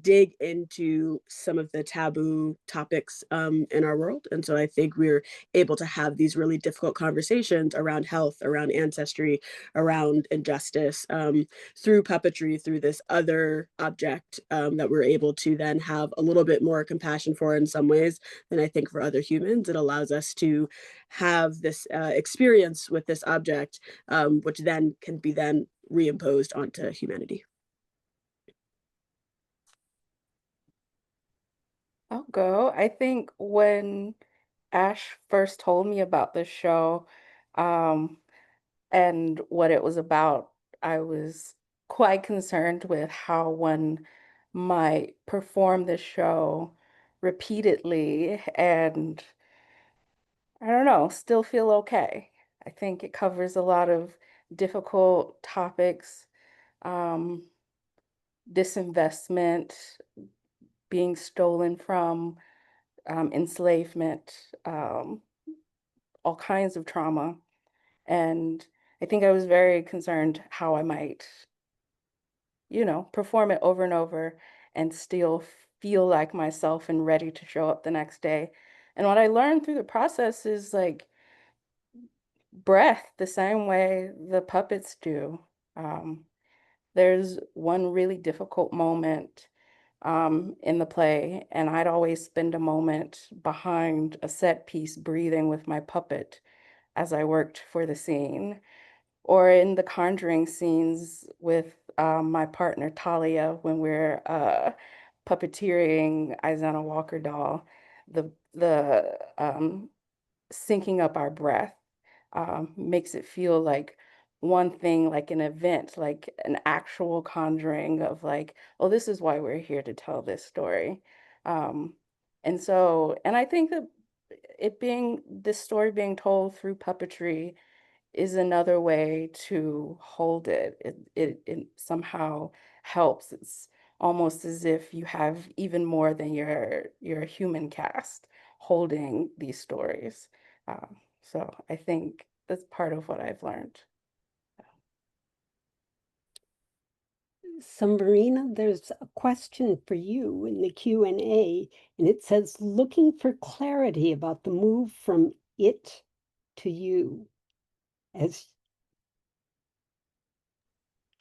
dig into some of the taboo topics in our world. And so I think we're able to have these really difficult conversations around health, around ancestry, around injustice through puppetry, through this other object that we're able to then have a little bit more compassion for in some ways than I think for other humans. It allows us to have this experience with this object, which then can be then reimposed onto humanity. I'll go. I think when Ash first told me about this show, and what it was about, I was quite concerned with how one might perform this show repeatedly and, I don't know, still feel okay. I think it covers a lot of difficult topics, disinvestment, being stolen from, enslavement, all kinds of trauma. And I think I was very concerned how I might, perform it over and over and still feel like myself and ready to show up the next day. And what I learned through the process is like breath, the same way the puppets do. Um, there's one really difficult moment in the play, and I'd always spend a moment behind a set piece breathing with my puppet as I worked for the scene. Or in the Conjuring scenes with my partner Talia when we're puppeteering Izana Walker doll, the syncing up our breath makes it feel like one thing, like an event, like an actual conjuring of like, oh, this is why we're here to tell this story. And so, and I think that this story being told through puppetry is another way to hold it. It somehow helps. It's almost as if you have even more than your human cast holding these stories. So I think that's part of what I've learned. So Marina, there's a question for you in the Q&A, and it says, looking for clarity about the move from it to you.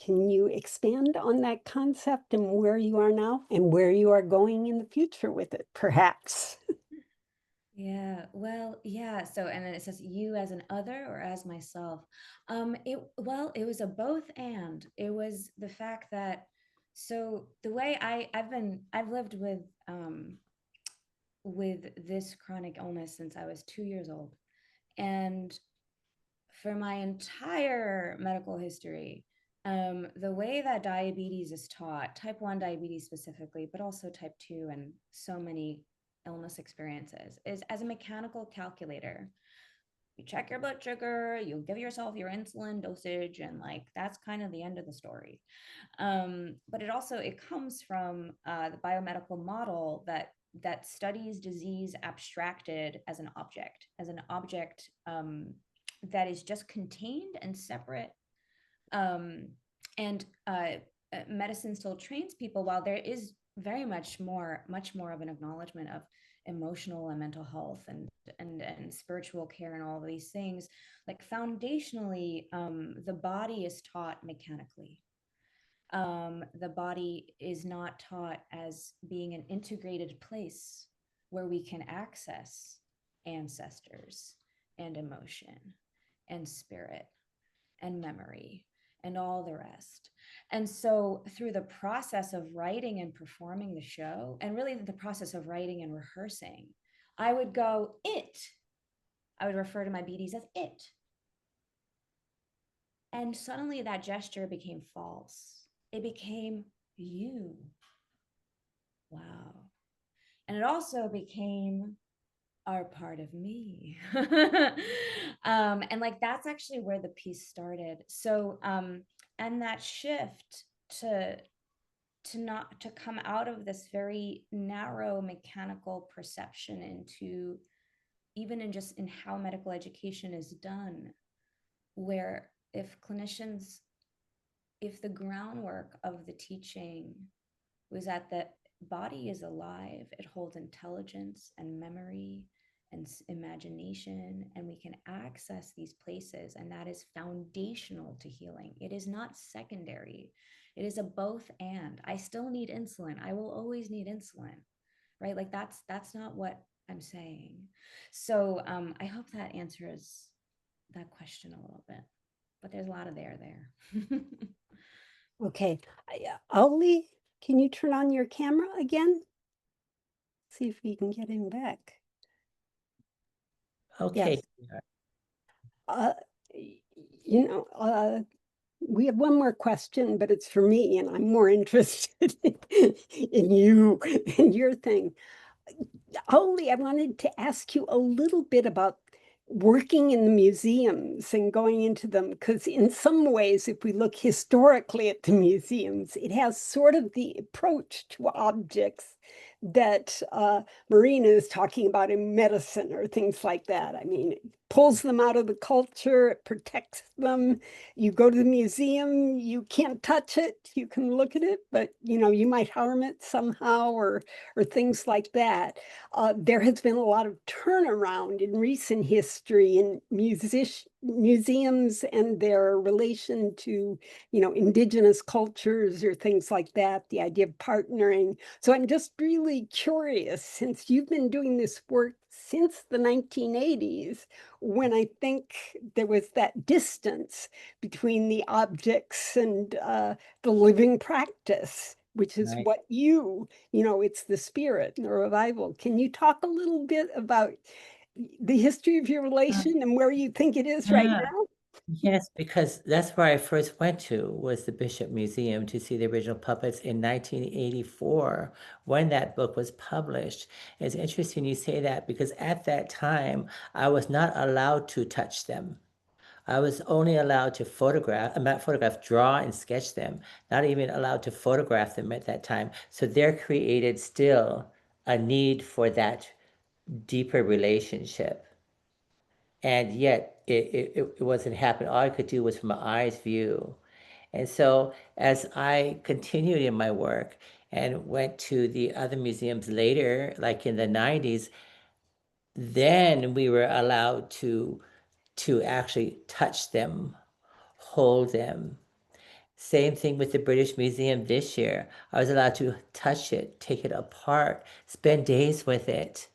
Can you expand on that concept and where you are now and where you are going in the future with it, perhaps? Yeah, well, yeah. So, and then it says you as an other or as myself. It was a both and. It was the fact that, so the way I've lived with this chronic illness since I was 2 years old. And for my entire medical history, the way that diabetes is taught, type 1 diabetes specifically, but also type 2 and so many illness experiences, is as a mechanical calculator. You check your blood sugar, you give yourself your insulin dosage, and like that's kind of the end of the story. But it comes from the biomedical model that studies disease abstracted as an object that is just contained and separate. And medicine still trains people, while there is very much more of an acknowledgement of emotional and mental health and spiritual care and all of these things. Like foundationally, the body is taught mechanically. The body is not taught as being an integrated place where we can access ancestors and emotion and spirit and memory and all the rest. And so through the process of writing and performing the show, and really the process of writing and rehearsing, I would go, it. I would refer to my BDs as it. And suddenly that gesture became false. It became you. Wow. And it also became are part of me. And like that's actually where the piece started. So and that shift to come out of this very narrow mechanical perception into even in how medical education is done, where if the groundwork of the teaching was that the body is alive, it holds intelligence and memory and imagination, and we can access these places, and that is foundational to healing. It is not secondary. It is a both and. I still need insulin. I will always need insulin, right? Like that's not what I'm saying. So I hope that answers that question a little bit, but there's a lot of there. Okay, Aulii, can you turn on your camera again? See if we can get him back. Okay. Yes. We have one more question, but it's for me, and I'm more interested in you and your thing. Aulii, I wanted to ask you a little bit about working in the museums and going into them, because in some ways, if we look historically at the museums, it has sort of the approach to objects that Marina is talking about in medicine or things like that. I mean, it pulls them out of the culture, it protects them. You go to the museum, you can't touch it, you can look at it, but you might harm it somehow or things like that. There has been a lot of turnaround in recent history in museums and their relation to, indigenous cultures or things like that, the idea of partnering. So I'm just really curious, since you've been doing this work since the 1980s, when I think there was that distance between the objects and the living practice, which is Right. what it's the spirit and the revival. Can you talk a little bit about the history of your relation and where you think it is right Yeah. now? Yes, because that's where I first went to, was the Bishop Museum, to see the original puppets in 1984 when that book was published. It's interesting you say that, because at that time I was not allowed to touch them. I was only allowed to draw and sketch them, not even allowed to photograph them at that time. So there created still a need for that deeper relationship. And yet it wasn't happening. All I could do was from an eye's view. And so as I continued in my work and went to the other museums later, like in the 90s, then we were allowed to actually touch them, hold them. Same thing with the British Museum this year. I was allowed to touch it, take it apart, spend days with it.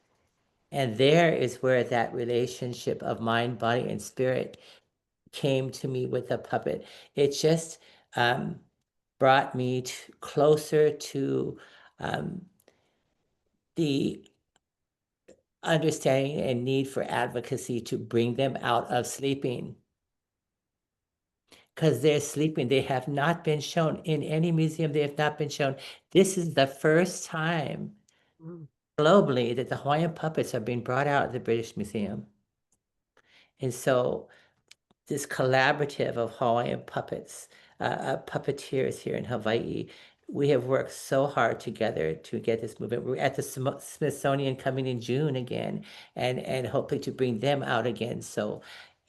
And there is where that relationship of mind, body, and spirit came to me with the puppet. It just brought me closer to the understanding and need for advocacy to bring them out of sleeping. Because they're sleeping. They have not been shown in any museum. They have not been shown. This is the first time globally that the Hawaiian puppets are being brought out of the British Museum. And so this collaborative of Hawaiian puppeteers here in Hawaii, we have worked so hard together to get this movement. We're at the Smithsonian coming in June again, and hopefully to bring them out again. So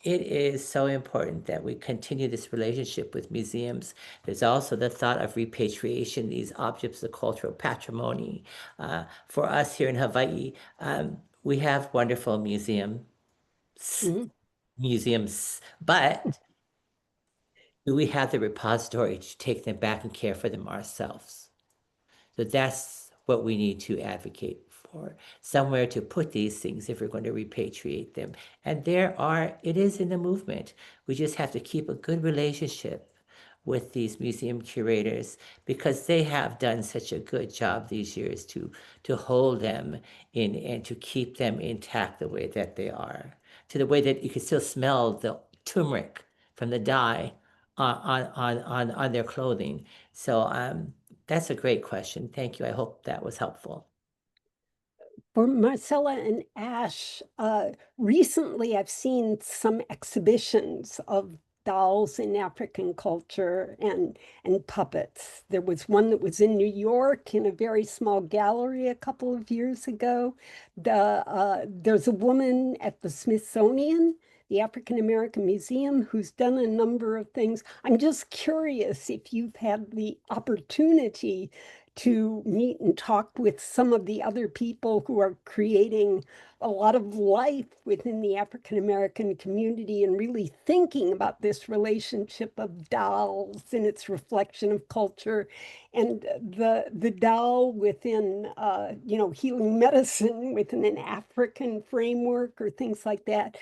it is so important that we continue this relationship with museums. There's also the thought of repatriation, these objects of cultural patrimony. For us here in Hawaii, we have wonderful museums, but do we have the repository to take them back and care for them ourselves? So that's what we need to advocate for, somewhere to put these things if we're going to repatriate them. And it is in the movement. We just have to keep a good relationship with these museum curators, because they have done such a good job these years to hold them in and to keep them intact the way that they are, to the way that you can still smell the turmeric from the dye on their clothing. So that's a great question. Thank you. I hope that was helpful. For Marcella and Ash, recently I've seen some exhibitions of dolls in African culture and puppets. There was one that was in New York in a very small gallery a couple of years ago. There's a woman at the Smithsonian, the African American Museum, who's done a number of things. I'm just curious if you've had the opportunity to meet and talk with some of the other people who are creating a lot of life within the African American community and really thinking about this relationship of dolls and its reflection of culture, and the doll within healing medicine within an African framework or things like that.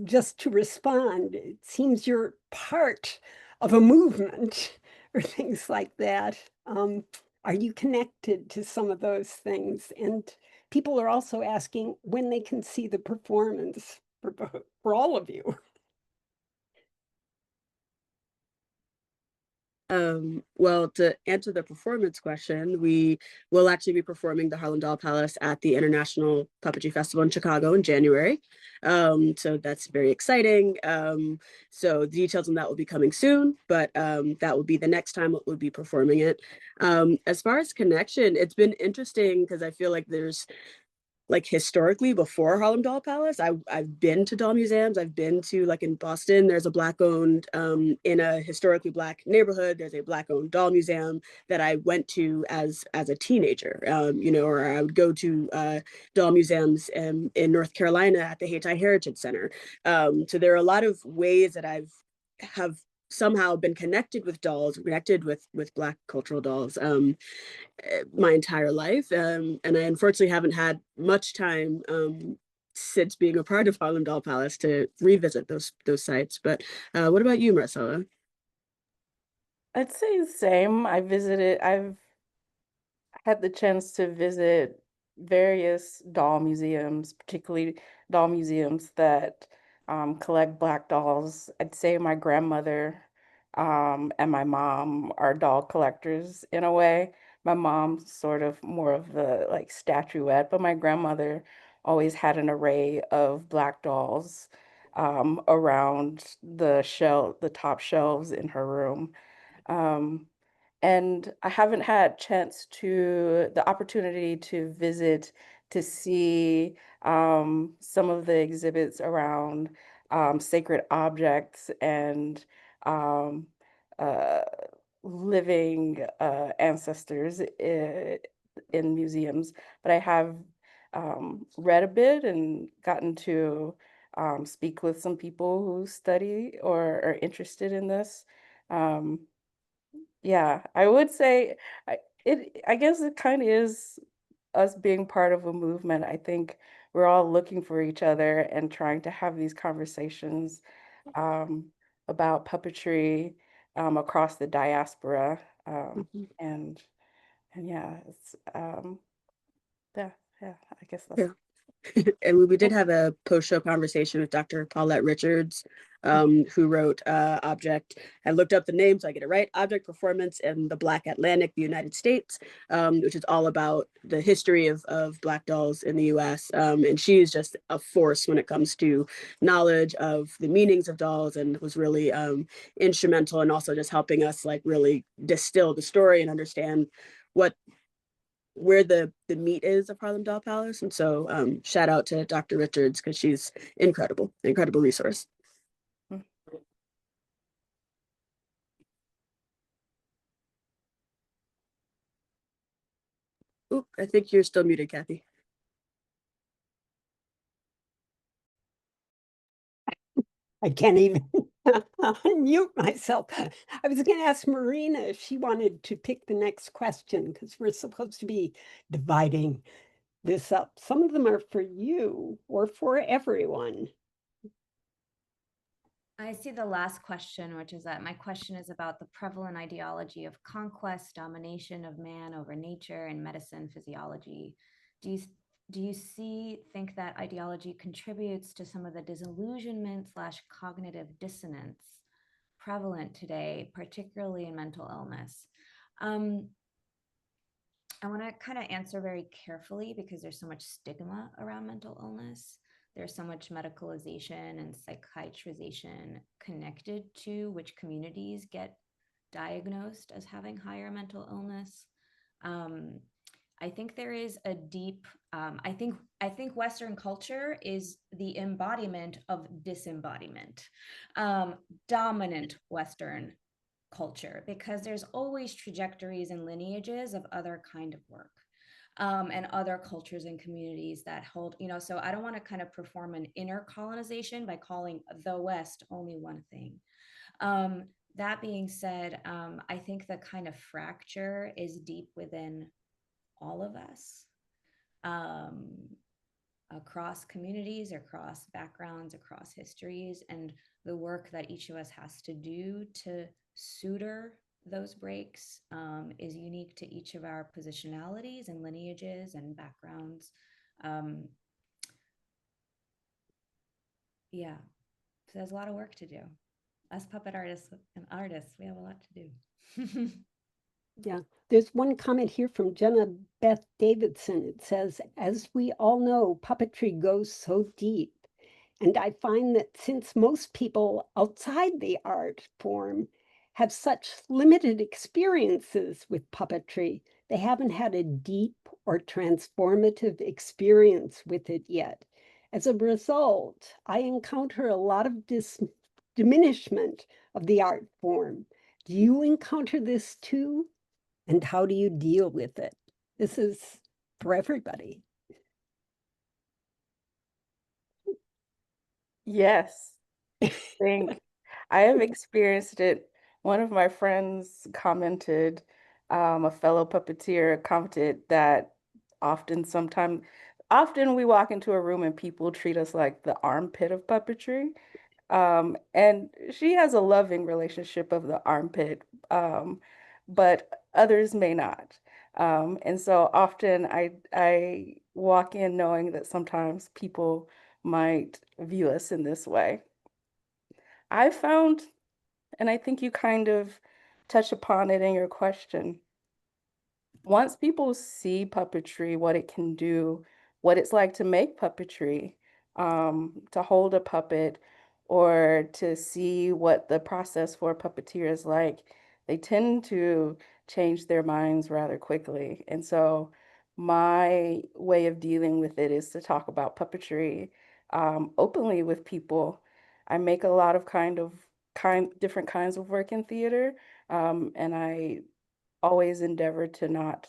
Just to respond, it seems you're part of a movement or things like that. Are you connected to some of those things? And people are also asking when they can see the performance for all of you. Well, to answer the performance question, we will actually be performing the Harlem Doll Palace at the International Puppetry Festival in Chicago in January. So that's very exciting. So the details on that will be coming soon, but that will be the next time we'll be performing it. As far as connection, it's been interesting because I feel like there's, like, historically before Harlem Doll Palace, I've been to doll museums. I've been to, like, in Boston, there's a Black owned, in a historically Black neighborhood, there's a Black owned doll museum that I went to as a teenager, or I would go to doll museums in North Carolina at the Hayti Heritage Center. So there are a lot of ways that have somehow been connected with dolls, connected with Black cultural dolls my entire life. And I unfortunately haven't had much time since being a part of Harlem Doll Palace to revisit those sites. But what about you, Marcella? I'd say the same. I've had the chance to visit various doll museums, particularly doll museums that collect Black dolls. I'd say my grandmother and my mom are doll collectors in a way. My mom's sort of more of the like statuette, but my grandmother always had an array of Black dolls around the top shelves in her room. Um, and I haven't had the opportunity to visit to see some of the exhibits around sacred objects and um, uh, living ancestors in museums, but I have read a bit and gotten to speak with some people who study or are interested in this. Um, yeah, I would say I guess it kind of is us being part of a movement. I think we're all looking for each other and trying to have these conversations um, about puppetry across the diaspora. Mhm. And yeah, it's yeah, yeah, I guess that's Yeah. And we did have a post-show conversation with Dr. Paulette Richards, who wrote Object. I looked up the name so I get it right. Object Performance in the Black Atlantic, the United States, which is all about the history of Black dolls in the US. And she is just a force when it comes to knowledge of the meanings of dolls, and was really instrumental in also just helping us like really distill the story and understand what where the meat is of Harlem Doll Palace. And so shout out to Dr. Richards, because she's incredible resource. mm. Oop, I think you're still muted, Kathy. I can't even unmute myself. I was going to ask Marina if she wanted to pick the next question, because we're supposed to be dividing this up. Some of them are for you or for everyone. I see the last question, which is that my question is about the prevalent ideology of conquest, domination of man over nature, and medicine physiology. Do you think that ideology contributes to some of the disillusionment / cognitive dissonance prevalent today, particularly in mental illness? I want to kind of answer very carefully because there's so much stigma around mental illness. There's so much medicalization and psychiatrization connected to which communities get diagnosed as having higher mental illness. I think there is a deep. I think Western culture is the embodiment of disembodiment. Dominant Western culture, because there's always trajectories and lineages of other kind of work, and other cultures and communities that hold, so I don't want to kind of perform an inner colonization by calling the West only one thing. That being said, I think the kind of fracture is deep within all of us, um, across communities, across backgrounds, across histories, and the work that each of us has to do to suture those breaks is unique to each of our positionalities and lineages and backgrounds. Um, yeah, so there's a lot of work to do. Us puppet artists and artists, we have a lot to do. Yeah, there's one comment here from Jenna Beth Davidson. It says, as we all know, puppetry goes so deep. And I find that since most people outside the art form have such limited experiences with puppetry, they haven't had a deep or transformative experience with it yet. As a result, I encounter a lot of diminishment of the art form. Do you encounter this too? And how do you deal with it? This is for everybody. Yes, I think I have experienced it. One of my friends commented, a fellow puppeteer commented that often we walk into a room and people treat us like the armpit of puppetry. And she has a loving relationship of the armpit, but others may not. And so often I walk in knowing that sometimes people might view us in this way. I found, and I think you kind of touch upon it in your question, once people see puppetry, what it can do, what it's like to make puppetry, to hold a puppet, or to see what the process for a puppeteer is like, they tend to change their minds rather quickly. And so my way of dealing with it is to talk about puppetry openly with people. I make a lot of different kinds of work in theater, and I always endeavor to not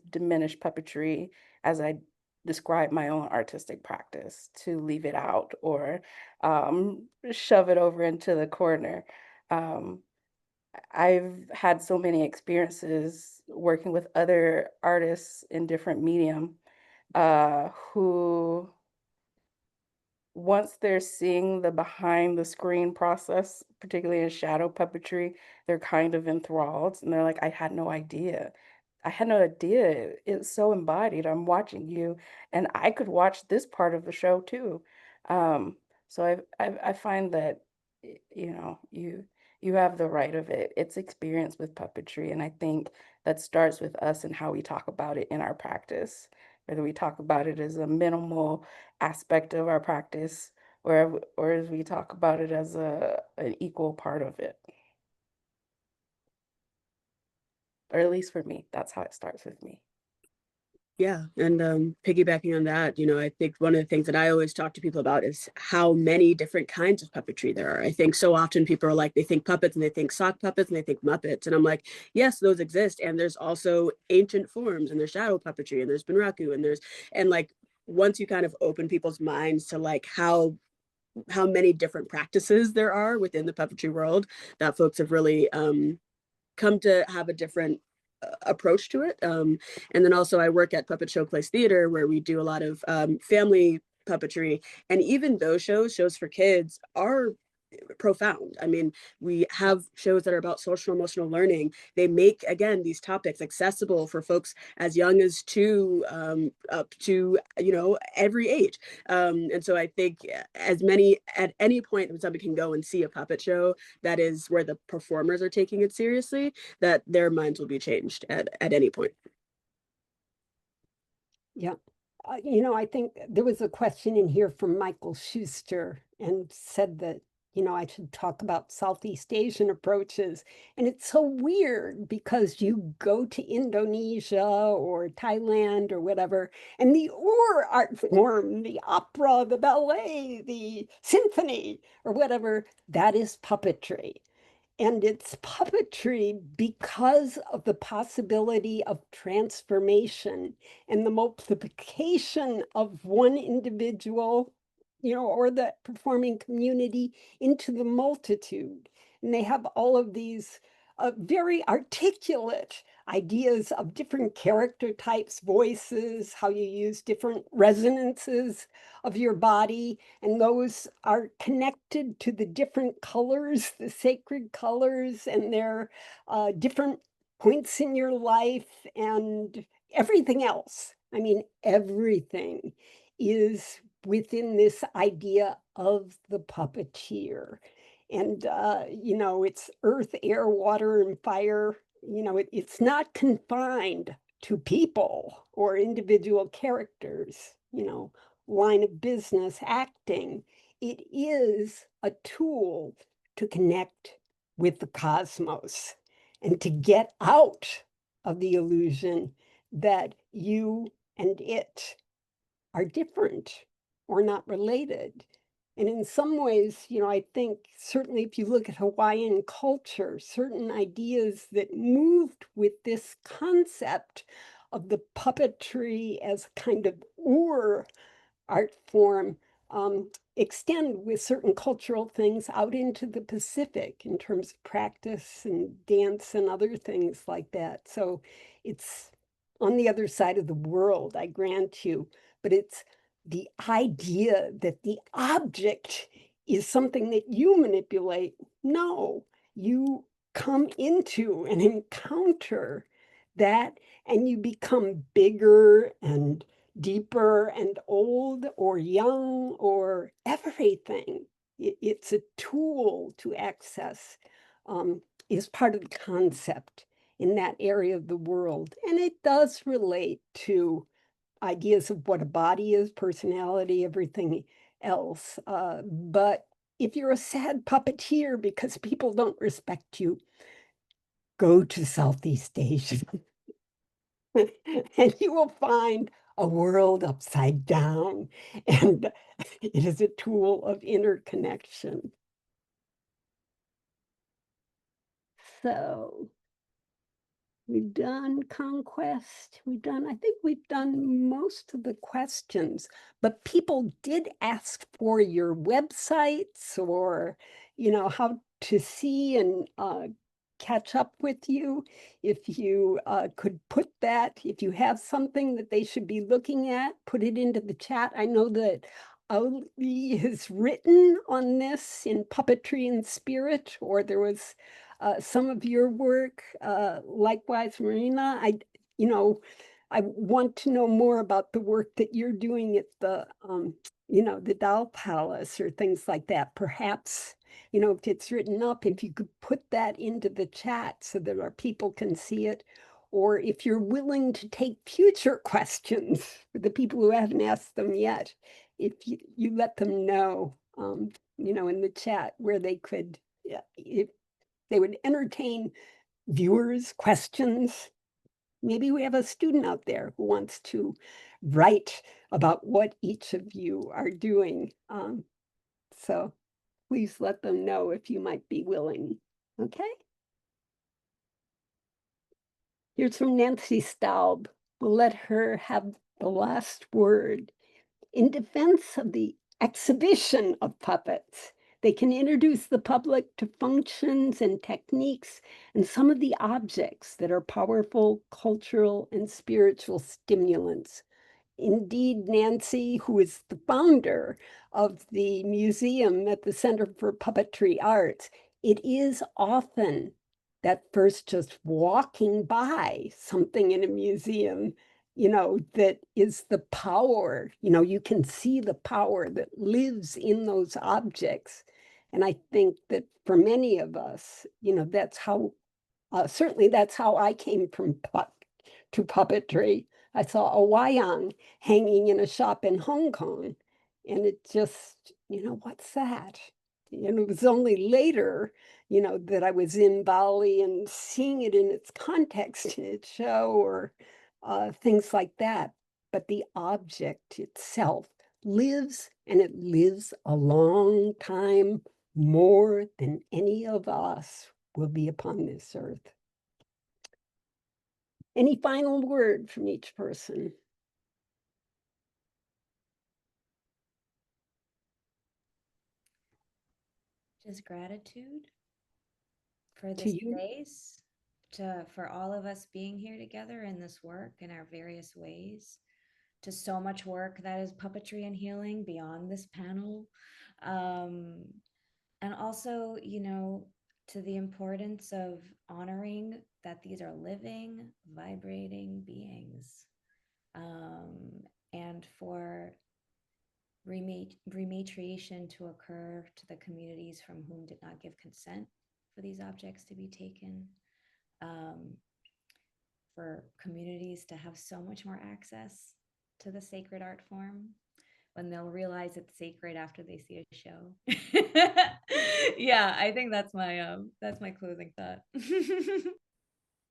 diminish puppetry as I describe my own artistic practice, to leave it out or shove it over into the corner. Um, I've had so many experiences working with other artists in different medium who, once they're seeing the behind the screen process, particularly in shadow puppetry, they're kind of enthralled and they're like, I had no idea. I had no idea. It's so embodied. I'm watching you, and I could watch this part of the show too. Um, so I find that you know, you have the right of it. It's experience with puppetry, and I think that starts with us and how we talk about it in our practice, whether we talk about it as a minimal aspect of our practice, or as we talk about it as an equal part of it. Or at least for me, that's how it starts with me. Yeah, and piggybacking on that, I think one of the things that I always talk to people about is how many different kinds of puppetry there are. I think so often people are like, they think puppets and they think sock puppets and they think Muppets. And I'm like, yes, those exist. And there's also ancient forms, and there's shadow puppetry, and there's bunraku, and like, once you kind of open people's minds to like how many different practices there are within the puppetry world, that folks have really come to have a different approach to it. And then also I work at Puppet Showplace Theater, where we do a lot of family puppetry. And even those shows for kids are profound. I mean, we have shows that are about social emotional learning. They make, again, these topics accessible for folks as young as 2 up to every age. And so I think as many at any point when somebody can go and see a puppet show that is where the performers are taking it seriously, that their minds will be changed at any point. Yeah. I think there was a question in here from Michael Schuster and said that, I should talk about Southeast Asian approaches. And it's so weird because you go to Indonesia or Thailand or whatever, and the art form, the opera, the ballet, the symphony, or whatever, that is puppetry. And it's puppetry because of the possibility of transformation and the multiplication of one individual, or the performing community into the multitude. And they have all of these very articulate ideas of different character types, voices, how you use different resonances of your body, and those are connected to the different colors, the sacred colors, and their different points in your life and everything else. I mean, everything is within this idea of the puppeteer. And, it's earth, air, water, and fire. It's not confined to people or individual characters, line of business, acting. It is a tool to connect with the cosmos and to get out of the illusion that you and it are different or not related. And in some ways, I think certainly if you look at Hawaiian culture, certain ideas that moved with this concept of the puppetry as kind of art form extend with certain cultural things out into the Pacific in terms of practice and dance and other things like that. So it's on the other side of the world, I grant you, but it's the idea that the object is something that you manipulate. No, you come into and encounter that, and you become bigger and deeper and old or young or everything. It's a tool to access, is part of the concept in that area of the world. And it does relate to ideas of what a body is, personality, everything else. But if you're a sad puppeteer because people don't respect you, go to Southeast Asia and you will find a world upside down. And it is a tool of interconnection. So we've done conquest. I think we've done most of the questions, but people did ask for your websites or, how to see and catch up with you. If you could put that, if you have something that they should be looking at, put it into the chat. I know that Aulii has written on this in Puppetry and Spirit, or there was some of your work. Likewise, Marina, I want to know more about the work that you're doing at the Doll Palace or things like that. Perhaps, if it's written up, if you could put that into the chat so that our people can see it. Or if you're willing to take future questions for the people who haven't asked them yet, if you let them know, in the chat where they could, if they would entertain viewers' questions. Maybe we have a student out there who wants to write about what each of you are doing. So please let them know if you might be willing. Okay? Here's from Nancy Staub. We'll let her have the last word. In defense of the exhibition of puppets, they can introduce the public to functions and techniques and some of the objects that are powerful cultural and spiritual stimulants. Indeed, Nancy, who is the founder of the museum at the Center for Puppetry Arts, it is often that first just walking by something in a museum, that is the power, you can see the power that lives in those objects. And I think that for many of us, that's how, certainly that's how I came to puppetry. I saw a wayang hanging in a shop in Hong Kong, and it just, what's that? And it was only later, that I was in Bali and seeing it in its context in its show or things like that. But the object itself lives, and it lives a long time, more than any of us will be upon this earth. Any final word from each person? Just gratitude for To this you? space, for all of us being here together in this work in our various ways, to so much work that is puppetry and healing beyond this panel. And also, to the importance of honoring that these are living, vibrating beings, and for rematriation to occur to the communities from whom did not give consent for these objects to be taken, for communities to have so much more access to the sacred art form when they'll realize it's sacred after they see a show. Yeah, I think that's my closing thought.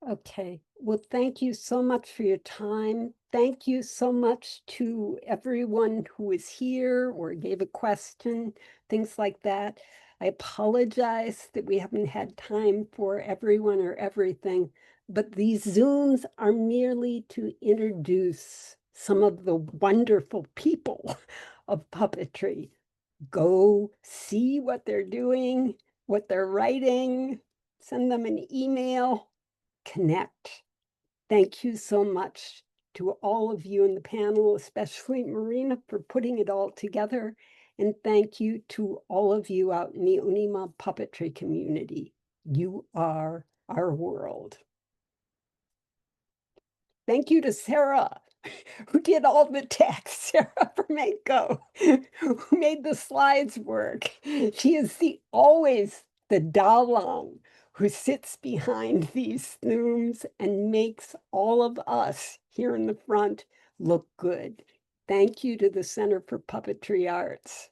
Okay. Well, thank you so much for your time. Thank you so much to everyone who was here or gave a question, things like that. I apologize that we haven't had time for everyone or everything, but these Zooms are merely to introduce some of the wonderful people of puppetry. Go see what they're doing, what they're writing, send them an email, connect. Thank you so much to all of you in the panel, especially Marina, for putting it all together. And thank you to all of you out in the UNIMA puppetry community. You are our world. Thank you to Sarah. who did all the text, Sarah Fermenko, who made the slides work. She is always the Dalang who sits behind these snooms and makes all of us here in the front look good. Thank you to the Center for Puppetry Arts.